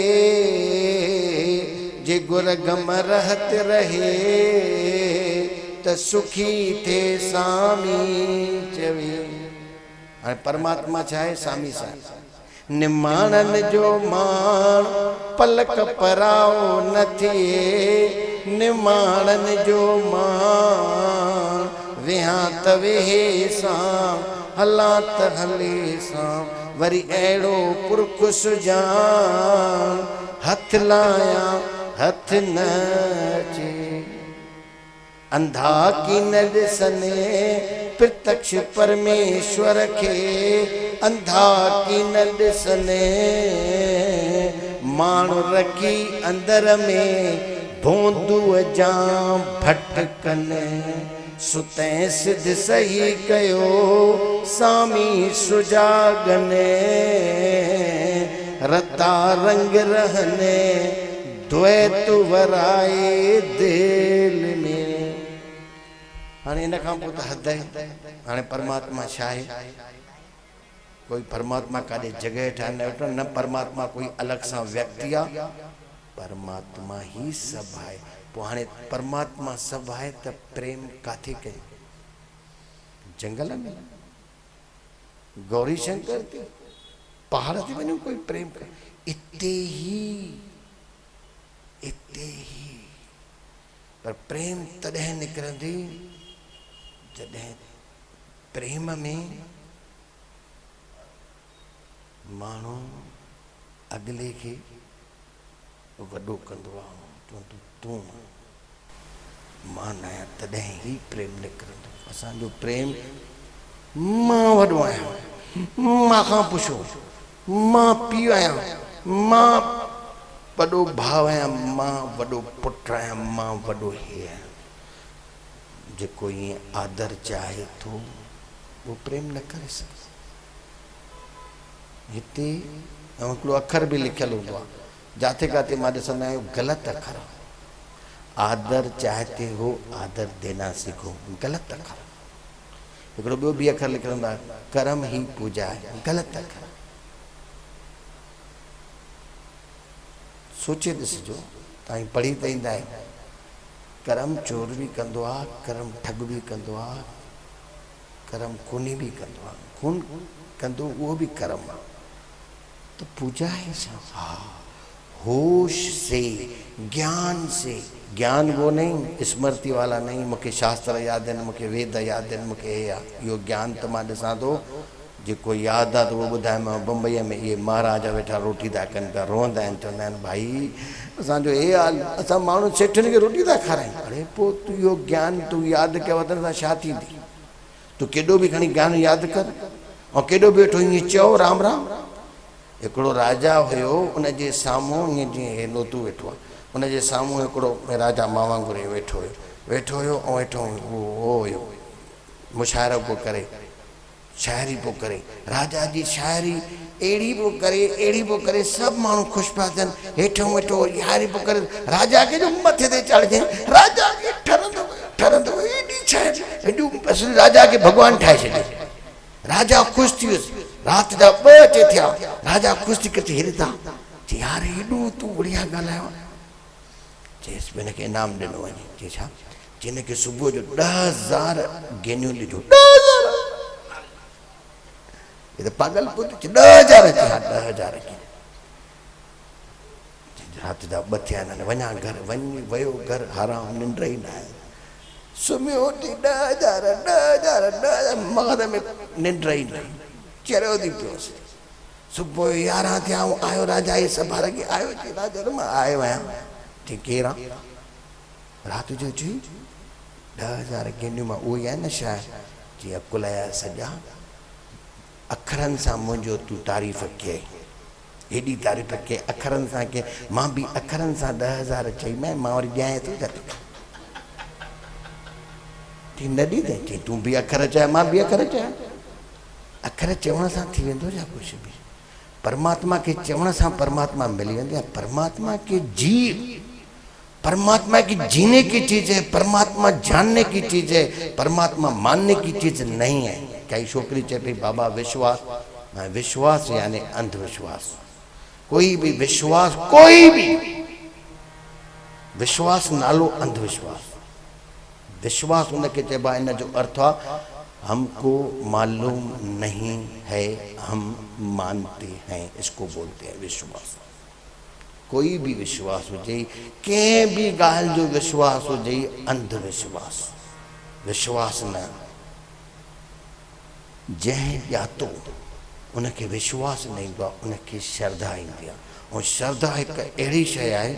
जे गुर गम रहत रहे त सुखी थे स्वामी चवे हाणे परमात्मा छा आहे स्वामी साहिब निमाणन जो मान पलक पराओ न थिए निमाणन जो मान विहा त वेहे सां हला त हले सां वरी अहिड़ो पुरख सुजान हथ लाया हथ न अचे अंधा की न ॾिसने प्रत्यक्ष परमेश्वर के अंधा की न ॾिसने माण्हू रखी अंदर में भोंदूअ जाम भटकने सुते सिद्ध सही कयो स्वामी सुजागने रता रंग रहने द्वैत वराए दिल में हाणे इन खां पोइ त हद आहे हाणे परमात्मा छा आहे कोई परमात्मा काॾे जॻह ठाहे न वेठो न परमात्मा कोई अलॻि सां व्यक्ति आहे परमात्मा ही सभु आहे पोइ हाणे परमात्मा सभु आहे त प्रेम काथे कयूं जंगल में गौरी शंकर ते पहाड़ ते वञूं कोई प्रेम कयूं इते ही पर प्रेम तॾहिं निकिरंदी जॾहिं प्रेम में माण्हू अगले खे वॾो कंदो आहे तूं मां न आहियां तॾहिं ई प्रेम निकिरंदो असांजो प्रेम मां वॾो आहियां मां खां पुछो मां पीउ आहियां मां वॾो भाउ आहियां मां वॾो पुटु आहियां मां वॾो ही आहियां जेको ईअं आदर चाहे थो उहो प्रेम न करे सघे हिते हिकिड़ो अखर बि लिखियलु हूंदो आहे जाते काथे मां ॾिसंदा आहियूं ग़लति अखर आदर चाहते हो आदर देना सीखो ग़लति अखर हिकिड़ो ॿियो बि अखर लिखियलु हूंदो आहे कर्म ही पूजा आहे ग़लति अखर सोचे ॾिसिजो तव्हां पढ़ी त ईंदा आहियो कर्म चोर बि कंदो आहे कर्म ठग बि कंदो आहे कर्म खूनी बि कंदो आहे खून कंदो उहो बि कर्म आहे तो पूजा है हाँ होश से ज्ञान से ज्ञान वो नहीं स्मृति वाला नहीं मुझे शास्त्र याद है मुझे वेद याद है मुझे यो ज्ञान तो मां ॾिसां थो जेको यादि आहे त उहो ॿुधाए मां बम्बईअ में इहे महाराजा वेठा रोटी था कनि पिया रोअंदा आहिनि चवंदा आहिनि भाई असांजो हे हाल असां माण्हू सेठनि खे रोटी था खारायूं अरे पोइ तूं इहो ज्ञान तूं यादि कयो वधण सां छा थींदी तूं केॾो बि खणी ज्ञान यादि कर ऐं केॾो बि वेठो ईअं चओ राम राम हिकिड़ो राजा हुयो उनजे साम्हूं ईअं जीअं हे लोतू वेठो आहे उनजे साम्हूं हिकिड़ो राजा मां वांगुरु वेठो हुयो ऐं वेठो उहो हुयो मुशाइरो पियो करे शाइरी पियो करे राजा जी शाइरी अहिड़ी पियो करे सभु माण्हू ख़ुशि पिया थियनि हेठो वेठो यारी पियो करे राजा खे जो मथे ते चढ़जे राजा खे ठरंदो एॾी शाइरी एॾियूं असली राजा खे भॻवानु ठाहे छॾे राजा ख़ुशि थी वियुसि राति जा 2 अचे थिया राजा ख़ुशि थी करे हेॾे था यार हेॾो तूं बढ़िया ॻाल्हायो चेस हिन खे इनाम ॾिनो वञे। चई छा? चई हिन खे सुबुह जो 10,000 गेनियूं ॾिजो। 10,000 ये तो पागल पुत 10,000 अचे। हा 10,000 अचे। रात जा 2 थिया आहिनि वञा घर वञी वियो घर हराम निंड ई न आहे। सुम्हियो उथी 10,000 मगध में निंड ई न चरियो थी पियोसि। सुबुह 11 थिया आयो राजा ये सभार के आयो। चई राजा मां आयो आहियां। चई केरु आहे? राति जो चई 10,000 गेनियूं मां उहो ई आहे न छा? चई अकुल जा सॼा अखरनि सां मुंहिंजो तूं तारीफ़ कयई। हेॾी तारीफ़ कई अखरनि सां के मां बि अखरनि सां 10,000 चई मां वरी ॾियां थो छा? चई न ॾींदे? चई तूं बि अखर चए मां बि अखर चयां। अखर चवण सां थी वेंदो छा कुझु बि? परमात्मा के चवण सां परमात्मा मिली वेंदो आहे। परमात्मा की जीने की चीज़ है, परमात्मा जानने की चीज़ है, परमात्मा मानने की चीज़ नहीं है। कई छोकरी चए पई बाबा विश्वास, विश्वास यानी अंधविश्वास। कोई भी विश्वास नालो अंधविश्वास। विश्वास उनके चइबा इन जो अर्थ आहे हमको मालूम नहीं है हम मानते हैं, इसको बोलते हैं विश्वास। कोई भी विश्वास हुजे, कंहिं भी ॻाल्हि जो विश्वास हुजे, अंधविश्वास। विश्वास न। जंहिं ॼातो उनखे विश्वास न ईंदो आहे, उनखे श्रद्धा ईंदी आहे। ऐं श्रद्धा हिकु अहिड़ी शइ आहे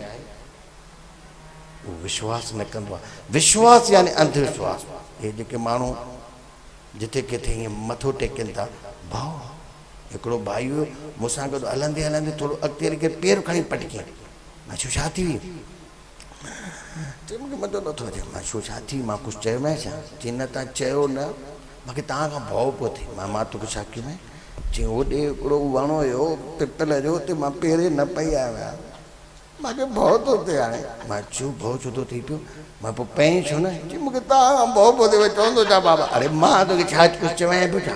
उहो विश्वास न कंदो आहे। विश्वास यानी अंधविश्वास। हे जेके माण्हू जिथे किथे ईअं मथो टेकनि था, भाउ हिकिड़ो भाई हुयो मूंसां गॾु हलंदे हलंदे थोरो अॻिते हली करे पेर खणी पटकी। मां छो छा थी? चई मूंखे मज़ो नथो अचे। मां छो छा थी? मां कुझु चयोमांइ छा? चई न तव्हां चयो न, मूंखे तव्हां खां भउ पियो थिए। मां तोखे छा कयोमांइ? चई होॾे हिकिड़ो वणो हुयो पितल जो, हुते मां पेरे न पई आहियां, मूंखे भउ थो थिए हाणे। मां छो भउ छो थो थिए पियो? मां पोइ पई छो न? चई मूंखे तव्हां खां भउ पियो थिए। चवंदो छा बाबा? अरे मां तोखे छा कुझु चवां पियो छा?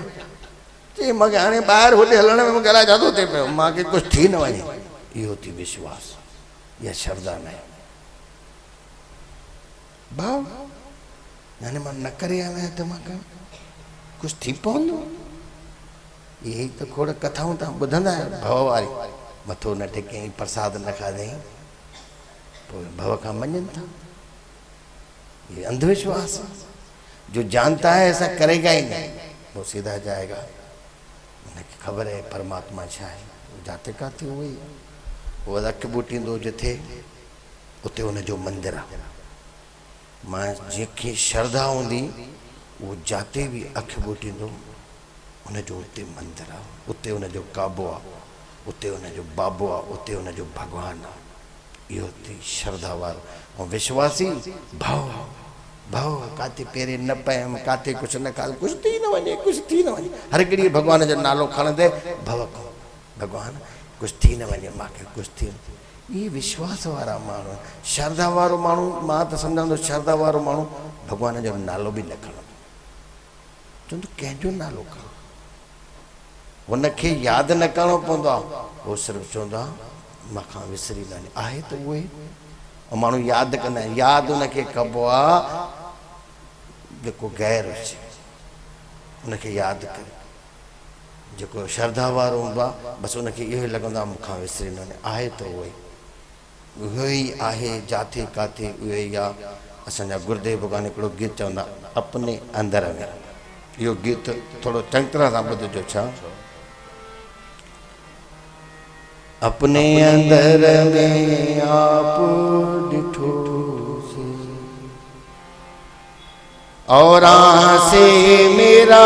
चई मूंखे हाणे ॿाहिरि होॾे हलण में मूंखे अलाए छा थो थिए पियो, मूंखे कुझु थी न वञे। इहो थी विश्वास, इहा श्रद्धा न आहे। भाउ यानी मां न करे आयो आहियां त मां कुझु थी पवंदो। इहे ई त खोड़ कथाऊं तव्हां ॿुधंदा आहियो भव वारी। मथो न टेकई, प्रसाद न खाधई, पोइ भव खां मञनि था। ये अंधविश्वास है। जो जानता है ऐसा करेगा ही नहीं, वो सीधा जाएगा। उन्हें खबर है परमात्मा छा है, वो जाते काते हुई वो अख बूटींदो जिथे उते उनजो मंदिर आहे। मां जंहिंखे श्रद्धा हूंदी वो जाते भी अख बूटींदो उनजो उते मंदिर आहे, उते उनजो काबो आहे, उते उनजो बाबो आहे, उते उनजो भगवान आहे। इहो थी श्रद्धा वारो। ऐं विश्वासी भाव भाव काथे पेरे न पयम, काथे कुझु न खाल, कुझु थी न वञे, कुझु थी न वञे। हर घड़ी भगवान जो नालो खणंदे भव को भगवान कुझु थी न वञे, मूंखे कुझु थी। ये विश्वास वारा माण्हू, श्रद्धा वारो माण्हू, मां त सम्झंदो श्रद्धा वारो माण्हू भगवान जो नालो बि न खणंदो। चवंदो कंहिंजो नालो खणो, हुनखे यादि न करिणो पवंदो आहे। उहो सिर्फ़ु चवंदो आहे मूंखां विसरी न वञे। आहे त उहे ऐं माण्हू यादि कंदा आहिनि। यादि हुनखे कबो आहे जेको गैर हुजे, हुनखे यादि करे। जेको श्रद्धा वारो हूंदो आहे बसि हुनखे इहो ई लॻंदो आहे मूंखां विसरी न वञे। आहे त उहो ई आहे, जाते काथे उहो ई आहे। असांजा गुरुदेव भॻवान हिकिड़ो गीत चवंदा अपने अंदर में। इहो गीत थोरो चङी तरह सां ॿुधिजो। छा? अपने अंदर में आप डिठो से और से मेरा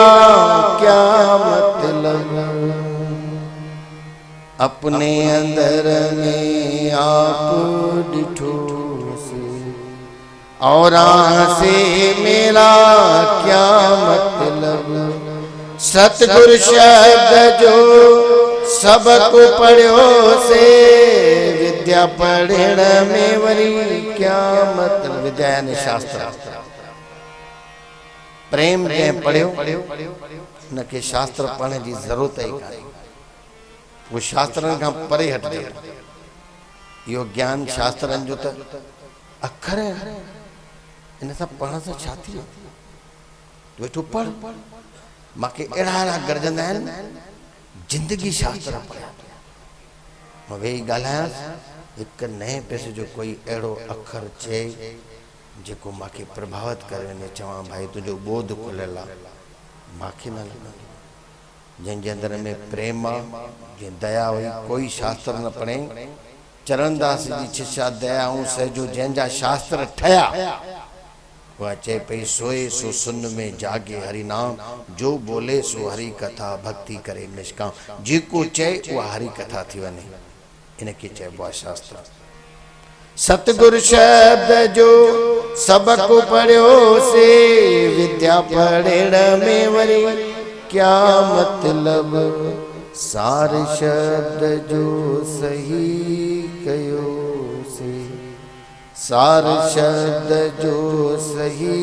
क्या मतलब। अपने अंदर में आप डिठो से और से मेरा क्या मतलब। सतगुरु शब्द जो सबको पढ़ो से विद्या पढ़ण में वरी क्या मतलब। विद्या यानी शास्त्र। प्रेम जंहिं पढ़ियो उनखे शास्त्र पढ़ण जी ज़रूरत ई कान्हे। वो शास्त्रनि खां परे हटिजो। इहो ज्ञान शास्त्रनि जो त अखर इन सां पढ़ण सां छा थी वियो? तूं वेठो पढ़। मूंखे अहिड़ा अहिड़ा गरजंदा आहिनि, जिंदगी शास्त्र पढ़िया। मां वेही ॻाल्हायांसि, हिकु नए पैसे जो कोई अहिड़ो अखर चए जेको मूंखे प्रभावित करे वञे, चवां भाई तुंहिंजो ॿोध खुलियल आहे, मूंखे न लॻंदो। जंहिंजे अंदर में प्रेम आहे, जीअं दया हुई, कोई शास्त्र न पढ़े। चरणदास जी शिक्षा दया ऐं सहजो जंहिंजा शास्त्र ठहिया, उहा चए पई सोए सो सुन में जागे हरि नाम, जो बोले सो हरि कथा भक्ति करे निष्काम। जेको चए उहा हरि कथा थी वञे, इनखे चइबो आहे शास्त्र। सतगुरु शब्द जो सबक पढ़ियो से, विद्या पढ़ण में वरी क्या मतलब, सार शब्द जो सही कयो से, सार शब्द जो सही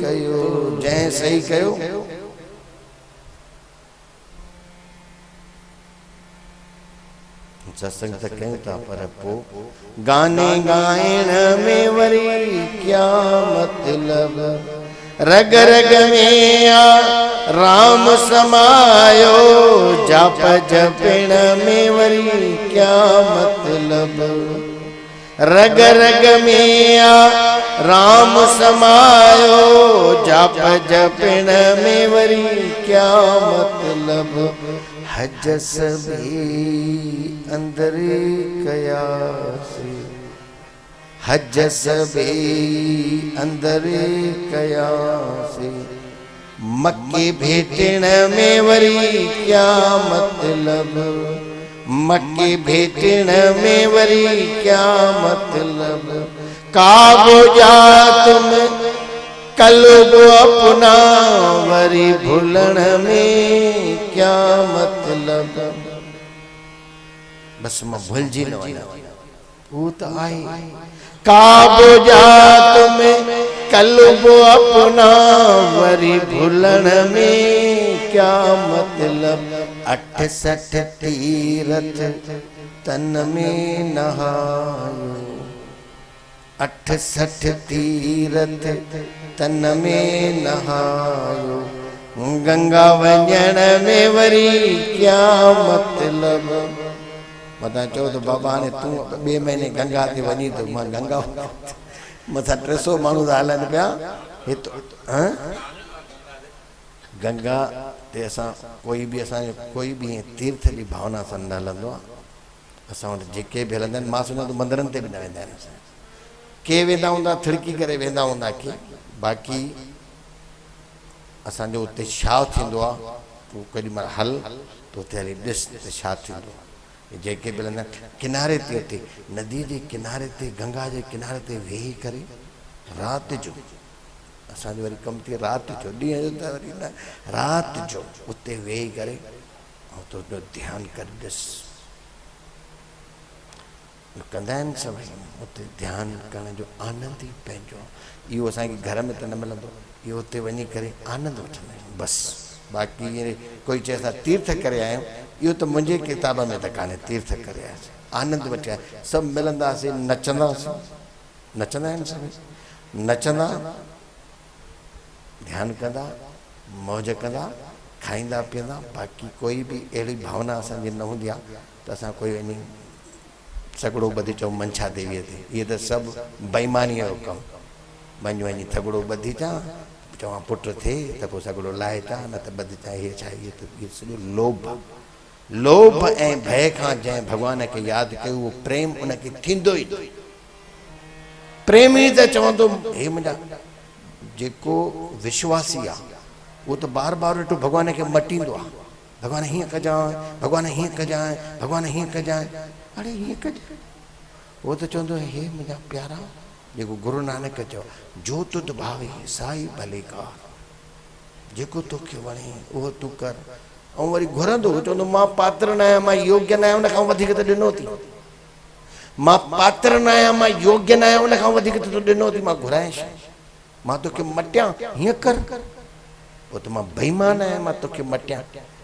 कयो, जंहिं सही कयो। सत्संग त कयूं था, पर पोइ गाने गाइण में वरी क्या मतलब, रग रग में राम समायो, जप जपिण में वरी क्या मतलब, रग रग में राम समायो, जप जपिण में वरी क्या मतलब, हज सभी अंदर कयासी, हज सभी अंदर कयासी, मक्के भेटण में वरी क्या मतलब, मक्के भेटण में वरी क्या मतलब, काबो जा तुम कल्ब अपना, वरी भूलण में क्या मतलब। बस मां भुलजी न वञा, वो तो आई। काबो जा तुम कल्ब अपना, वरी भूलण में क्या मतलब, 68 तीरथ तन में नहायो, 68 तीरथ तन में नहायो, गंगा वञण में वरी क्या मतलब। मता चओ त बाबा हाणे तूं ॿिए महीने गंगा ते वञी त मां गंगा मथां 300 माण्हू था हलनि पिया हिते। गंगा ते असां कोई बि असांजो कोई बि तीर्थ जी भावना सां न हलंदो आहे। असां वटि जेके बि हलंदा आहिनि, मां सुञा थो मंदरनि ते बि न वेंदा आहिनि। असां के वेंदा हूंदा थिड़की करे वेंदा हूंदा की, बाक़ी असांजो उते छा थींदो आहे तूं केॾी महिल हल त उते हली ॾिस त छा थींदो आहे। जेके बि हलंदा किनारे ते, उते नदी जे किनारे ते, गंगा जे किनारे ते वेही करे राति जो, असांजो वरी कमु थिए राति जो, ॾींहं जो त वरी न, राति जो उते वेही करे ऐं तुंहिंजो ध्यानु करे ॾिस। कंदा आहिनि सभई उते ध्यानु करण जो आनंद ई पंहिंजो। इहो असांखे घर में त न मिलंदो, इहो उते वञी करे आनंद वठंदा आहियूं बसि। बाक़ी कोई चए असां तीर्थ करे आया आहियूं, इहो त मुंहिंजे किताब में त कान्हे। तीर्थ करे आयासीं, आनंद वठी आया, सभु मिलंदासीं, नचंदासीं, नचंदा आहिनि सभई, नचंदा, ध्यानु कंदा, मौज कंदा, खाईंदा पीअंदा। बाक़ी कोई बि अहिड़ी भावना असांजी न हूंदी आहे त असां कोई वञी सॻड़ो ॿधी चऊं मंछा देवीअ ते। इहे त सभु बेईमानीअ जो कमु। वञी थॻड़ो ॿधी अचां, चवां पुट थिए त पोइ सॻड़ो लाहे अचां, न त ॿधी अचां। इहे छा, इहे त इहो सॼो लोभ, लोभ ऐं भय खां जंहिं भॻवान खे यादि कयो उहो प्रेम उनखे थींदो ई। प्रेम ई त चवंदो हे मुंहिंजा जेको विश्वासी आहे उहो त बार बार वेठो भॻवान खे मटींदो आहे। भॻवान हीअं कजांइ, भॻवान हीअं कजांइ, भॻवान हीअं कजांइ, अड़े हीअं कजांइ। उहो त चवंदो हे मुंहिंजा प्यारा, जेको गुरु नानक चयो, जो तुद भावे साई भले का, जेको तोखे वणे उहो तूं कर। ऐं वरी घुरंदो, चवंदो मां पात्र न आहियां, मां योग्य न आहियां, उन खां वधीक त ॾिनो थी। मां पात्र न आहियां, मां योग्य न आहियां, उन खां वधीक त तूं ॾिनो थी। मां घुराए छा, मां तोखे मटियां, हीअं कर। पोइ त मां बेईमान आहियां, मां तोखे मटियां,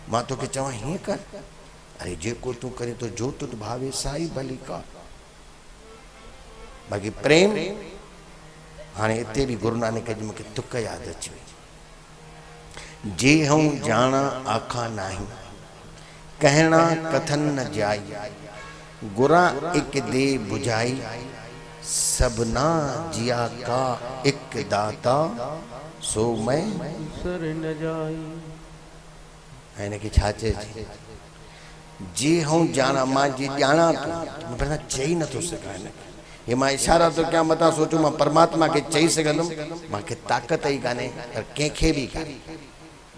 मां तोखे चवां हीअं कर। अरे जेको तूं करे तो जो तुद भावे साई भली का। बाक़ी प्रेम हाँ इतने भी गुरु नानक जी मुझे तुक याद अची वई। जे हूँ जाना आखा नाही, कहना कथन न जाई, गुरा एक दे बुझाई, सबना जिया का एक दाता, सो मैं सर न जाई। इनके छा चइजे, जे हूँ जाना मां जी जाना तो मैं पहला चई न तो सघां हिनखे। ये मां इशारा तो क्या मता सोचूं मां परमात्मा के चई सघंदुमि, मांखे ताक़त ई कान्हे पर कंहिंखे बि कान्हे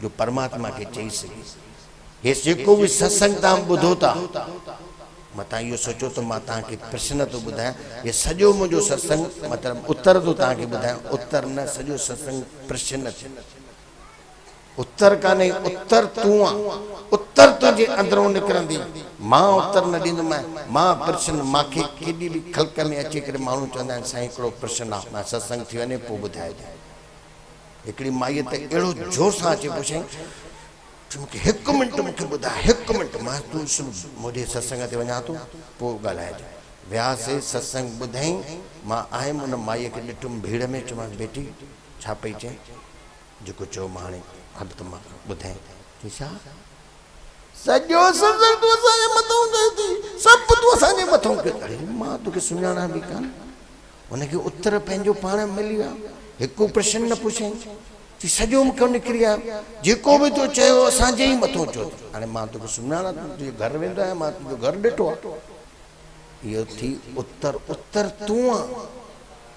जो परमात्मा के चई सघे। हे जेको भी सत्संग तव्हां ॿुधो था, मां तव्हां इहो सोचो तो मां तव्हांखे प्रश्न तो ॿुधायां, ये सॼो मुंहिंजो सत्संग मतिलबु उत्तर तो तव्हांखे ॿुधायां, उत्तर न सॼो सत्संग प्रश्न थियो। उत्तर कान्हे, उत्तर तूं आहे, उत्तर तुंहिंजे अंदरों निकिरंदी, मां उत्तर न ॾींदुमि। मां प्रश्न मांखे केॾी बि ख़ल्क़ में अची करे माण्हू चवंदा आहिनि साईं हिकिड़ो प्रश्न आहे, मां सत्संग थी वञे पोइ ॿुधाइजांइ। हिकिड़ी माईअ त अहिड़ो जोर सां अची पुछियईं, मूंखे हिकु मिंट मूंखे ॿुधाए, हिकु मिंट। मां तूं मुंहिंजे सत्संग ते वञा थो पोइ ॻाल्हाइजांइ। वियासीं सत्संग ॿुधाई, मां आयुमि उन माईअ खे ॾिठुमि भीड़ में, चयोमांसि बेटी छा पई चई, जेको चयो मां हाणे हल त मां ॿुधाई। छा सॼो सत्संग तूं असांजे मथां कयो थी, सभु तूं असांजे मथां कयो। अरे मां तोखे सुञाणा बि कान। हुनखे उत्तर पंहिंजो पाण मिली विया, हिकु प्रश्न न पुछई, चई सॼो मूंखे निकिरी आयो, जेको बि तूं चयो असांजे ई मथां चयो। हाणे मां तोखे सुञाणा, तुंहिंजे घर वेंदो आहियां, मां तुंहिंजो घर ॾिठो आहे। इहो थी उत्तर, उत्तर तूं आहे।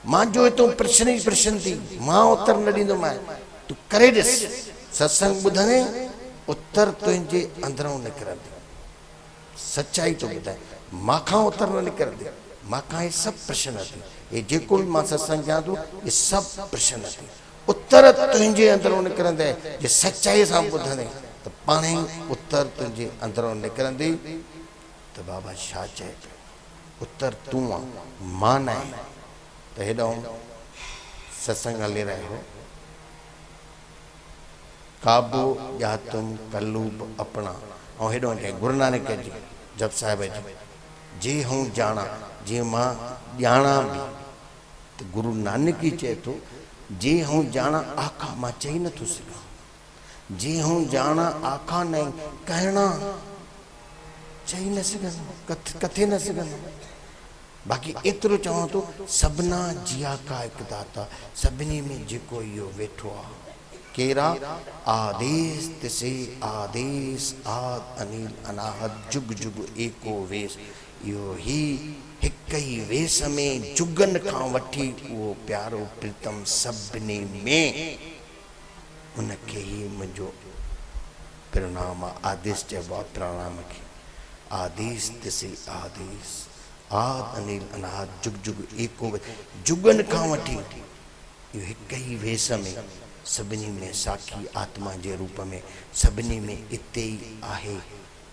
मुंहिंजो हितां प्रश्न ई प्रश्न थी, मां उत्तर न ॾींदोमांइ, तूं करे ॾिस। सत्संग ॿुधंदे उत्तर तुंहिंजे अंदरों निकिरंदी, सच्चाई तो ॿुधाए, माखां उत्तर न निकिरंदी। माखां हे सभु प्रश्न थी, हे जेको बि मां सत्संग कयां थो हे सभु प्रश्न थी, उत्तर तुंहिंजे अंदरों निकिरंदे। जे सच्चाई सां ॿुधंदे त पाण ई उत्तर तुंहिंजे अंदरों निकिरंदी। त बाबा छा चए पियो, उत्तर तूं आहे, मां न आहे। त हेॾो सत्संग हली रहियो, काबू या तुम कलूब अपना। ऐं हेॾो चई गुरु नानक जी जप साहिब जी, जे हूँ जाना, जीअं मां ॼाणा बि, त गुरु नानक ई चए थो जे हूँ जाना आखा, मां चई नथो सघां। जे हूँ जाना आखा नहीं, कहना चई न सघंदुमि, कथे न सघंदुमि। बाक़ी एतिरो चवां थो, सभना जिया का हिकु दाता, सभिनी में जेको इहो वेठो आहे केरा, आदेश तिसे आदेश, आद अनिल अनाहत, जुग जुग एको वेश। इहो ही हिक ई वेश में जुगन खां वठी उहो प्यारो प्रीतम सभिनी में, उनखे ही मुंहिंजो प्रणाम आहे। आदेश चइबो आहे प्रणाम खे, आदेश तिसे आदेश, आद अनिल अनाहत, जुग जुग एको वेश। जुगन खां वठी इहो हिक ई वेश में सभिनी में साखी आत्मा जे रूप में सभिनी में इते ई आहे।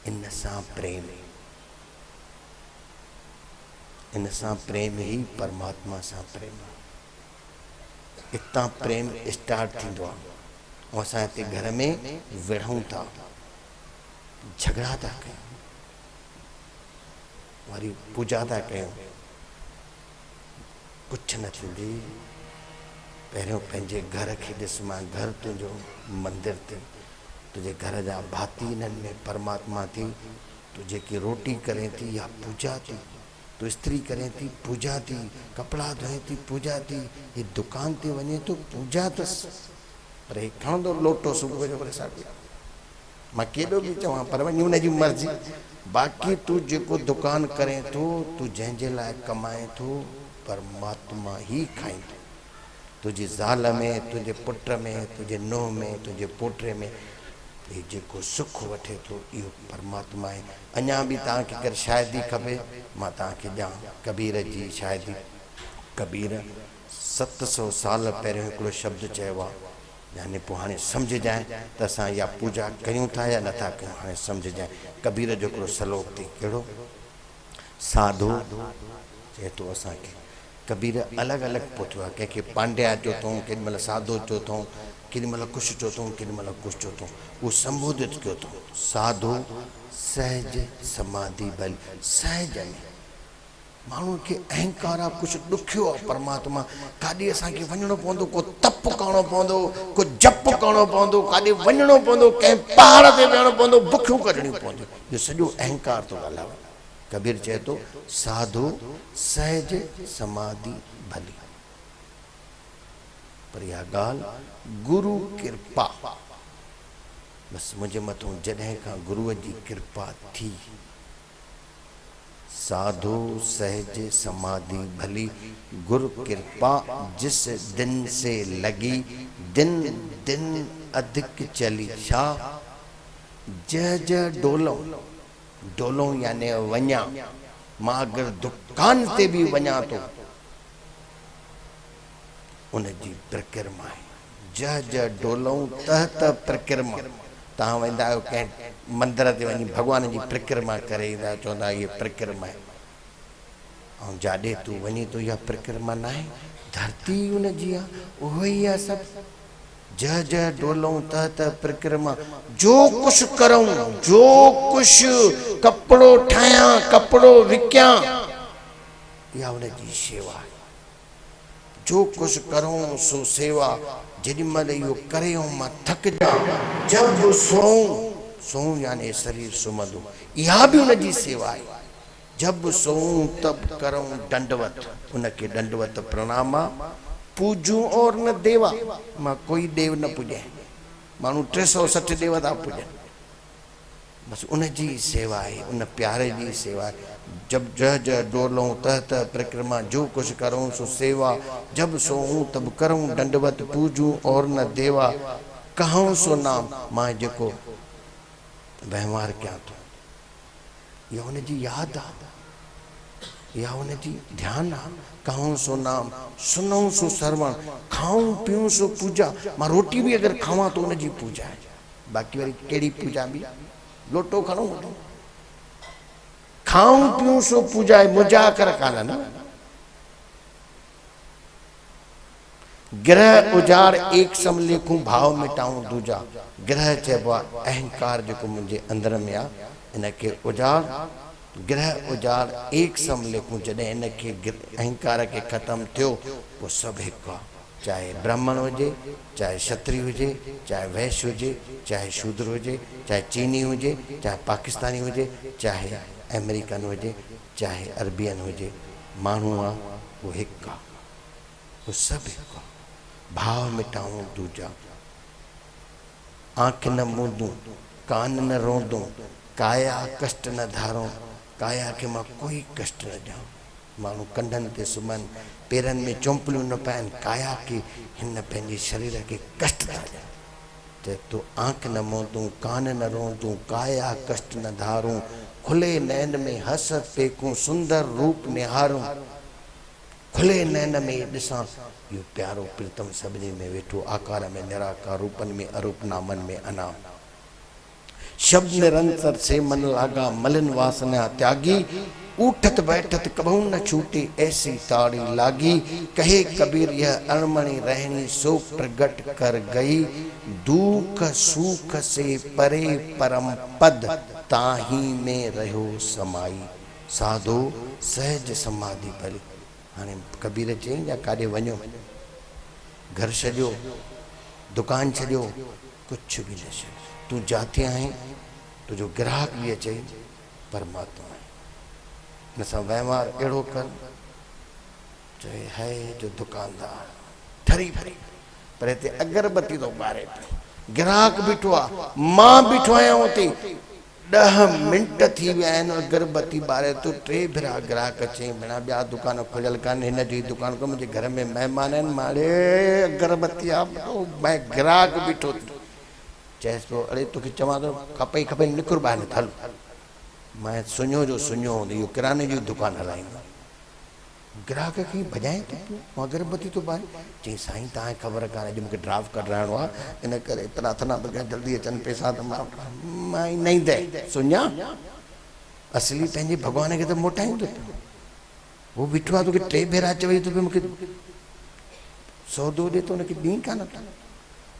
इन सां प्रेम, इन सां प्रेम ही परमात्मा सां प्रेम। इतां प्रेम स्टार्ट थींदो आहे। ऐं असां हिते घर में विढ़ूं था, झगड़ा था कयूं, वरी पूजा था कयूं, कुझु न थींदी। पहिरियों पंहिंजे घर खे ॾिस, मां घर तुंहिंजो मंदिर थी, तुंहिंजे घर जा भाती इन्हनि में परमात्मा थी। तूं जेकी रोटी करें थी या पूजा थी, तूं इस्त्री करें थी पूजा थी, कपिड़ा धोए थी पूजा थी, ये दुकान ते वञे थो पूजा अथसि। पर हे खणंदो लोटो सुबुह जो वरी साॻियो, मां केॾो बि चवां पर वञी हुनजी मर्ज़ी। बाक़ी तूं जेको दुकान करें थो, तूं जंहिंजे लाइ कमाए थो, परमात्मा ई खाईंदो। तुझे ज़ाल में, तुझे पुट में, तुझे नूह में, तुझे पोटे में, ये जेको सुख वठे थो इहो परमात्मा आहे। अञा बि तव्हांखे अगरि शायदि खपे, मां तव्हांखे ॾियां कबीर जी शायदि। कबीर 700 साल पहिरियों हिकिड़ो शब्द चयो आहे, यानी पोइ हाणे सम्झजांइ त असां इहा पूजा कयूं था या नथा कयूं, हाणे सम्झजांइ। कबीर जो हिकिड़ो सलोक थी, कहिड़ो, साधू चए थो असांखे। कबीर अलॻि अलॻि पहुतो आहे, कंहिंखे पांड्या चयो अथऊं, केॾी महिल साधो चयो अथऊं, केॾी महिल कुझु चयो अथऊं, केॾी महिल कुझु चयो अथऊं। उहो संबोधित कयो अथऊं, साधू सहज समाधि बल, सहज में माण्हू खे अहंकार आहे, कुझु ॾुखियो आहे परमात्मा, काॾे असांखे वञिणो पवंदो, को तप करिणो पवंदो, को जप करिणो पवंदो, काॾे वञिणो पवंदो, कंहिं पहाड़ ते वेहणो पवंदो, बुखियूं कढणियूं पवंदियूं, इहो सॼो अहंकार थो ॻाल्हाए। कबीर चए थो साधो सहज समाधि भली, पर इहा ॻाल्हि गुरु कृपा, बसि मुंहिंजे मथां जॾहिं खां गुरूअ जी कृपा थी, साधो सहज समाधि भली, गुरु कृपा जिस दिन से लगी, दिन दिन अधिक चली छा, जय जय डोलों, डोलों यानी वञा, मां अगर दुकान ते भी वञा तो उन जी प्रक्रमा है, जय जय डोलों तह तह प्रक्रमा। तव्हां वेंदा आहियो कंहिं मंदर ते वञी भॻवान जी प्रक्रमा करे ईंदा, चवंदा इहे प्रक्रमा आहे, ऐं जाॾे तूं वञी तो इहा प्रक्रमा न आहे, धरती उन जी आहे, उहो ई आहे सभु। जय जय डोलों तह तह प्रक्रमा, जो कुछ करूं, जो कुछ कपिड़ो ठाहियां, कपिड़ो विकियां, इहा उन जी शेवा आहे। जो कुछ करूं सो सेवा, जेॾी महिल इहो करे मां थकिजा, जब सोऊं, सोऊं यानी शरीर सुम्हंदो, इहा बि उन जी सेवा आहे। जब सोऊं तब करूं दंडवत, उनखे दंडवत प्रणाम आहे। पूजूं और न देवा, मां कोई देव न पूॼे, माण्हू 360 देव था पूॼनि, बसि उन जी सेवा आहे, उन प्यारे जी सेवा आहे। जब जय जय डोलों तह तह परिक्रमा, जो कुछ करूं सो सेवा, जब सोऊं तब करूं दंडवत, पूजूं और न देवा, कहूं सो नाम, मां जेको वहिंवार कयां थो, इहा उन जी यादि आहे, इहा उन जी ध्यानु आहे। कहूं सो नाम, सुनूं सो श्रवण, खाऊं पीऊं सो पूजा, मां रोटी भी अगर खावां तो उन जी पूजा है, बाक़ी वरी कहिड़ी पूजा बि, लोटो खणूं वठूं, खाऊं पीऊं सो पूजा है, मुजाकर कान न। ग्रह उजाड़ एक सम लेखूं, भाव मिटाऊं दूजा। ग्रह चइबो आहे अहंकार जेको मुंहिंजे अंदर में आहे, इनखे उजाड़, ग्रह उजाड़ एक सम लेखूं, जॾहिं इनखे अहंकार के ख़त्म थियो पोइ सभु हिकु आहे। चाहे ब्राह्मण हुजे, चाहे क्षत्रिय हुजे, चाहे वैश्य हुजे, चाहे शूद्र हुजे, चाहे चीनी हुजे, चाहे पाकिस्तानी हुजे, चाहे अमेरिकन हुजे, चाहे अरबियन हुजे, माण्हू आहे उहो हिकु आहे, उहो सभु हिकु आहे। भाव मिटाऊं दूजा, आंख न मूंदूं, कान न रोंदूं, काया कष्ट न धारूं, काया के मां कोई कष्ट न ॾियां। माण्हू कंधनि ते सुम्हनि, पेरनि में चोंपलियूं न पाइनि, काया के हिन पंहिंजे शरीर खे कष्ट था ॾियनि। त तूं आंख न मूंदूं, कान न रोंदूं, काया कष्ट न धारूं, खुले नैन में हस पेकूं, सुंदर रूप निहारूं। खुले नैन में ॾिसां इहो प्यारो प्रीतम सभिनी में वेठो, आकार में निराकार, रूपन में अरूप, नामन में अनाम। शब्द निरंतर से मन लागा, मलिन वासना त्यागी, उठत बैठत कबहू न छूटे, ऐसी ताड़ी लागी। कहे कबीर यह अणमणि रहनी, सो प्रगट कर गई, दुख सुख से परे परम पद, ताही में रहो समाई। साधो सहज समाधि भली। हाणे कबीर चई या काॾे वञो, घर छॾियो, दुकान छॾियो, कुझु बि न छॾियो, तूं जाते आहीं, तुंहिंजो ग्राहक बि अचे परमात्मा आहे, हिन सां वहिंवार अहिड़ो कर। चए है जो दुकानदार ठरी फरी, पर हिते अगरबत्ती थो ॿारे पियो, ग्राहक बीठो आहे, मां बीठो आहियां हुते, 10 मिंट थी विया आहिनि, अगरबत्ती ॿारे तो 3 भेरा ग्राहक अचे, बिना ॿिया दुकान खुलियल कान, हिन जी दुकान को मुंहिंजे घर में महिमान आहिनि, माड़े अगरबत्ती आहे, मैं ग्राहक बीठो। चएसि पियो अड़े तोखे चवां थो खपे खपे निकिर ॿाहिरि न हल, मैं सुञो जो सुञो हूंदो, इहो किराने जी दुकान हलाईंदो। ग्राहक खे भॼाए थो पियो, अगरबत्ती थो ॿारे। चई साईं तव्हांखे ख़बर कान्हे, अॼु मूंखे ड्राफ्ट कढाइणो आहे, इन करे प्रार्थना तो कयां जल्दी अचनि पैसा, त मां नहीं दे सुञा, असली पंहिंजे भॻवान खे त मोटायूं थो पियो। उहो बीठो आहे, तोखे 3 भेरा चवई थो पियो मूंखे सौदो ॾे, त हुनखे ॾीं कान था,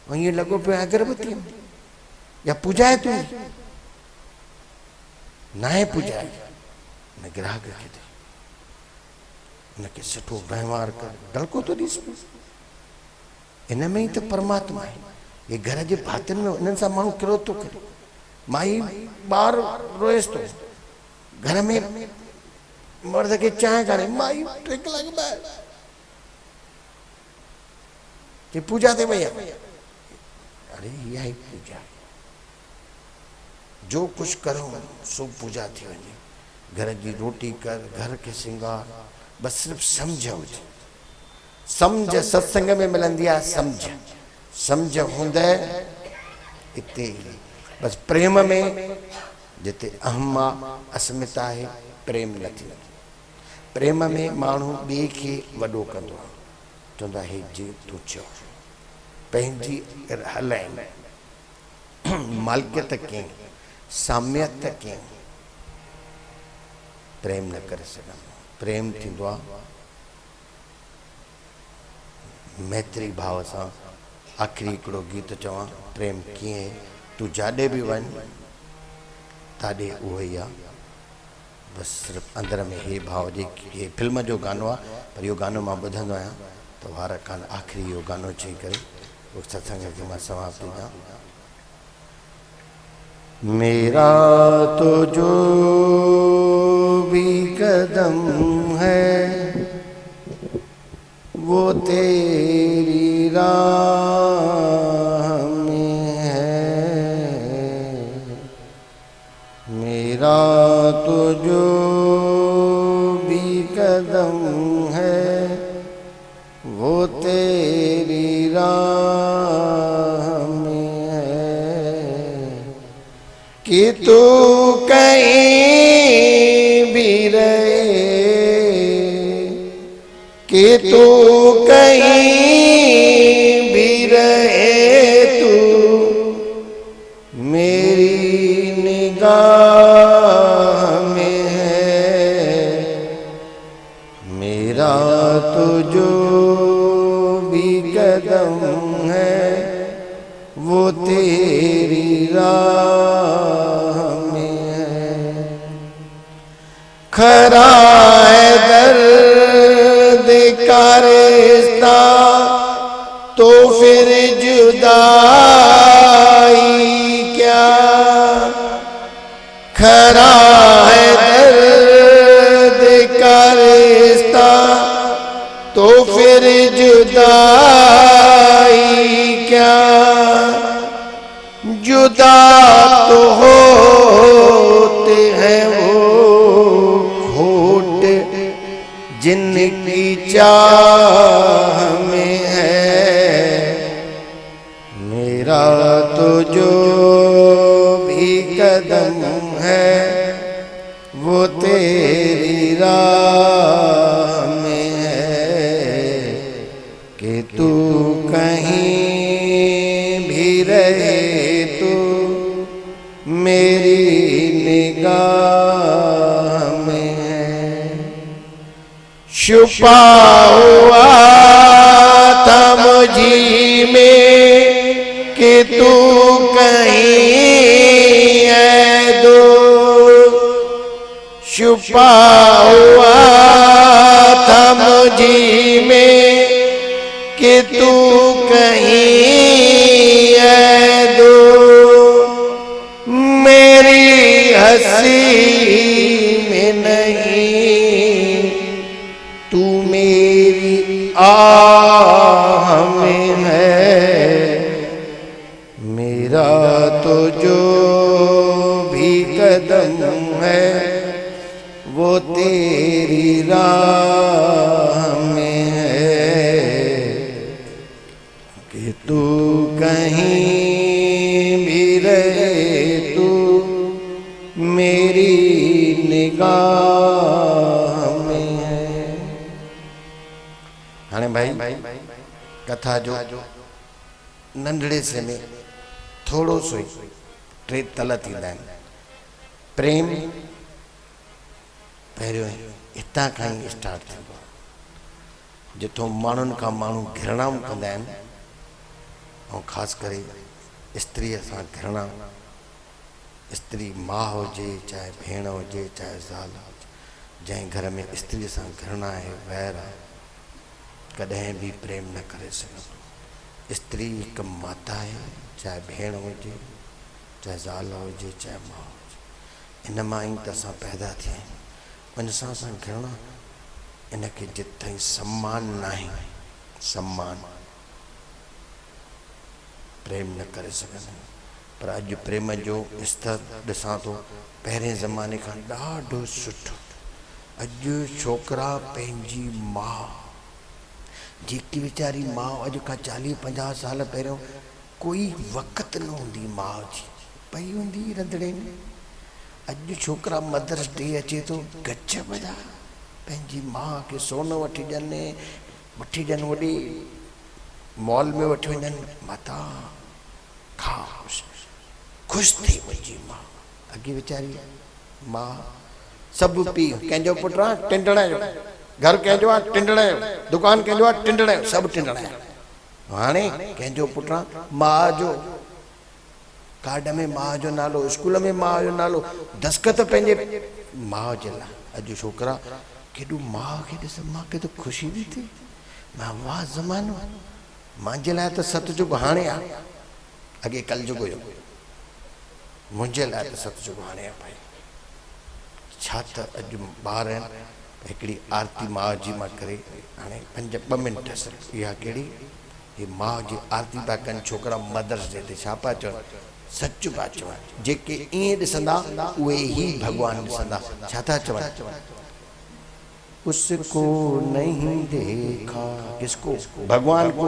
ऐं ईअं लॻो पियो अगरबत्ती या पूजाए तूं न आहे, पूजाए न ग्राहक खे। उनके सुठो व्यवहार कर दड़को तो ॾिस इन में ही तो परमात्मा है। ये घर जे भातियुनि में उन्हनि सां माण्हू कहिड़ो थो करे। माई ॿार रोएसि थो घर में मर्द खे चांहि कान्हे माई 3 कलाक ॿाहिरि कि पूजा ते वई आहे। अरे इहा ई पूजा जो कुछ करो सो पूजा थी वञे। घर की रोटी कर घर के सिंगार बस सिर्फ समझ हुजे। समझ सत्संग में मिलंदी आहे। समझ हूंदे इते बस प्रेम में जिते अहम अस्मिता है प्रेम न थी। प्रेम में माण्हू ॿिए खे वॾो कंदो आहे चवंदो आहे हे जी तूं चओ पंहिंजी हलाइनि मालिकियत कयईं साम्यत कयईं प्रेम न करे सघंदो। प्रेम थींदो आहे मैत्री भाव सां। आख़िरी हिकिड़ो गीत चवां प्रेम कीअं तूं जाॾे बि वञ ताॾे उहो ई आहे। बस सिर्फ़ु अंदर में हे भाव जे हे फिल्म जो गानो आहे पर इहो गानो मां ॿुधंदो आहियां त वार कान आख़िरी इहो गानो चई करे उहो सत्संग खे मां समाप्त ॾियां। मेरा तो जो भी कदम है वो तेरी राह में है। मेरा तो जो भी कदम है वो तेरी राह में है कि तू कहीं भी रहे कि तू कहीं भी रहे तू मेरी निगाह में है। मेरा तो जो भी कदम है वो तेरी राह में है। खरा है दर्द का रिश्ता तो फिर जुदाई क्या। खरा है दर्द का रिश्ता तो फिर जुदाई क्या। जुदा तो होते हैं वो खोट जिनकी चाह में है। मेरा तो जो भी कदम है वो तेरी राह में है कि तू कहीं भी रहे तू मेरी निगाह में है। छुपा हुआ था मुझी में कि तू कहीं है दो। छुपा हुआ था मुझी में कि तू कहीं है दो। मेरी हंसी में नहीं तू मेरी आह में है। मेरा तो जो भी कदम है वो तेरी राह में है कि तू कहीं भी रहे तू मेरी निगाह में है। हाँ भाई कथा जो नंढड़े से में थोड़ो सो टे तल थींदा आहिनि। प्रेम पहिरियों हितां खां ई स्टार्ट थींदो आहे जिथों माण्हुनि खां माण्हू घृणाऊं कंदा आहिनि ऐं ख़ासि करे स्त्रीअ सां घृणा। स्त्री माउ हुजे चाहे भेण हुजे चाहे ज़ाल हुजे जंहिं घर में स्त्री सां घृणा आहे, वैर आहे, कॾहिं बि प्रेम न करे सघंदो। स्त्री हिकु माता आहे, चाहे भेण हुजे, चाहे ज़ाल हुजे, चाहे माउ हुजे। इन मां ई त असां पैदा थिया आहियूं। उन सां असां घृणा, इनखे जित ताईं सम्मान न आहे, सम्मान प्रेम न करे सघंदा आहियूं। पर अॼु प्रेम जो स्तर ॾिसां थो, पहिरें ज़माने खां ॾाढो सुठो। अॼु छोकिरा पंहिंजी माउ, जेकी वीचारी माउ अॼु खां 40-50 साल पहिरियों कोई वक़्तु न हूंदी माउ जी, पई हूंदी रंधिणे में। अॼु छोकिरा मदर्स डे अचे थो, गज बजा पंहिंजी माउ खे सोन वठी ॾियनि, वॾी मॉल में वठी वञनि, माता खा, ख़ुशि थी मुंहिंजी माउ। अॻे वीचारी माउ सभु पी, कंहिंजो पुटु आहे टिंडण जो, घर कंहिंजो आहे टिंडण जो, दुकानु कंहिंजो आहे टिंडण जो, सभु टिंडण जो। हाणे कंहिंजो पुटु आहे माउ जो, कार्ड में माउ जो नालो, स्कूल में माउ जो नालो, दस्खत पंहिंजे माउ जे लाइ। अॼु छोकिरा केॾो माउ खे ॾिस, मूंखे त ख़ुशी थी थिए, मां वाह ज़मानो, मुंहिंजे लाइ त सतयुग हाणे आहे, अॻे कलयुग हुयो, मुंहिंजे लाइ त सतयुग हाणे आहे। भाई छा त अॼु ॿार आहिनि। हिकिड़ी आरती माउ जी मां करे हाणे 5-2 मिंट सिर्फ़ु, इहा कहिड़ी, हीअ माउ जी आरती पिया कनि छोकिरा मदर्स डे ते। छा पिया चवनि, सच पिया चवनि। जेके ईअं ॾिसंदा उहे ई भॻवानु ॾिसंदा। छा था चवनि, उसको नहीं देखा, किसको, भगवान को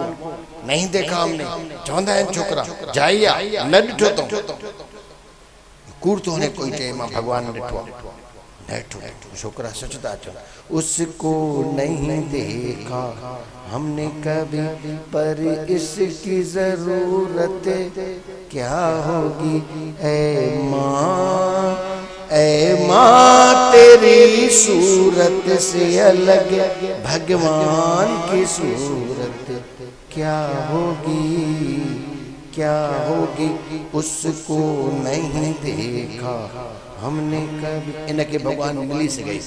नहीं देखा हमने, चवंदा आहिनि छोकिरा, जाइया न ॾिठो अथऊं, कूड़ थो हणे कोई चए मां भगवान ॾिठो आहे, न ॾिठो। छोकिरा सच था चवनि, उसको नहीं देखा हमने कभी, पर इसकी जरूरत क्या होगी ऐ माँ, तेरी सूरत से अलग भगवान की सूरत क्या होगी, क्या होगी, उसको नहीं देखा हमने कभी। इनके भगवान मिली सघे,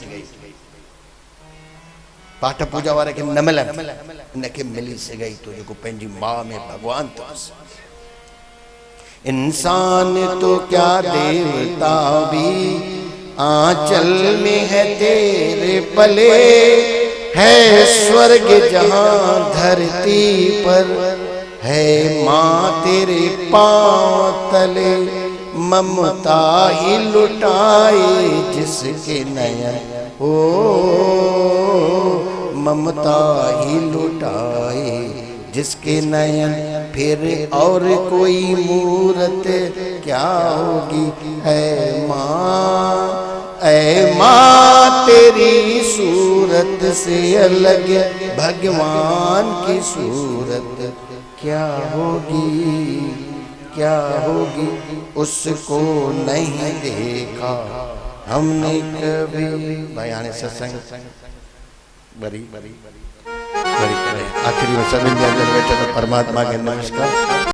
पाठ पूजा वारे खे न मिलनि, इनखे मिली सघे तो जेको पंहिंजी माउ में भगवान तो। इंसान तो क्या देवता भी आंचल में है तेरे पले, है स्वर्ग जहां धरती पर, है माँ तेरे पांव तले, ममता ही लुटाए जिसके नयन, ओ ममता ही लुटाए जिसके नयन, फिर और कोई मूरत क्या होगी ऐ माँ, तेरी सूरत से अलग भगवान की सूरत क्या होगी, क्या होगी, उसको नहीं देखा हमने कभी। भाई हाणे सत्संग बरी करे आखिरी में सभिनि जे अंदरि वेठल परमात्मा के नमस्कार।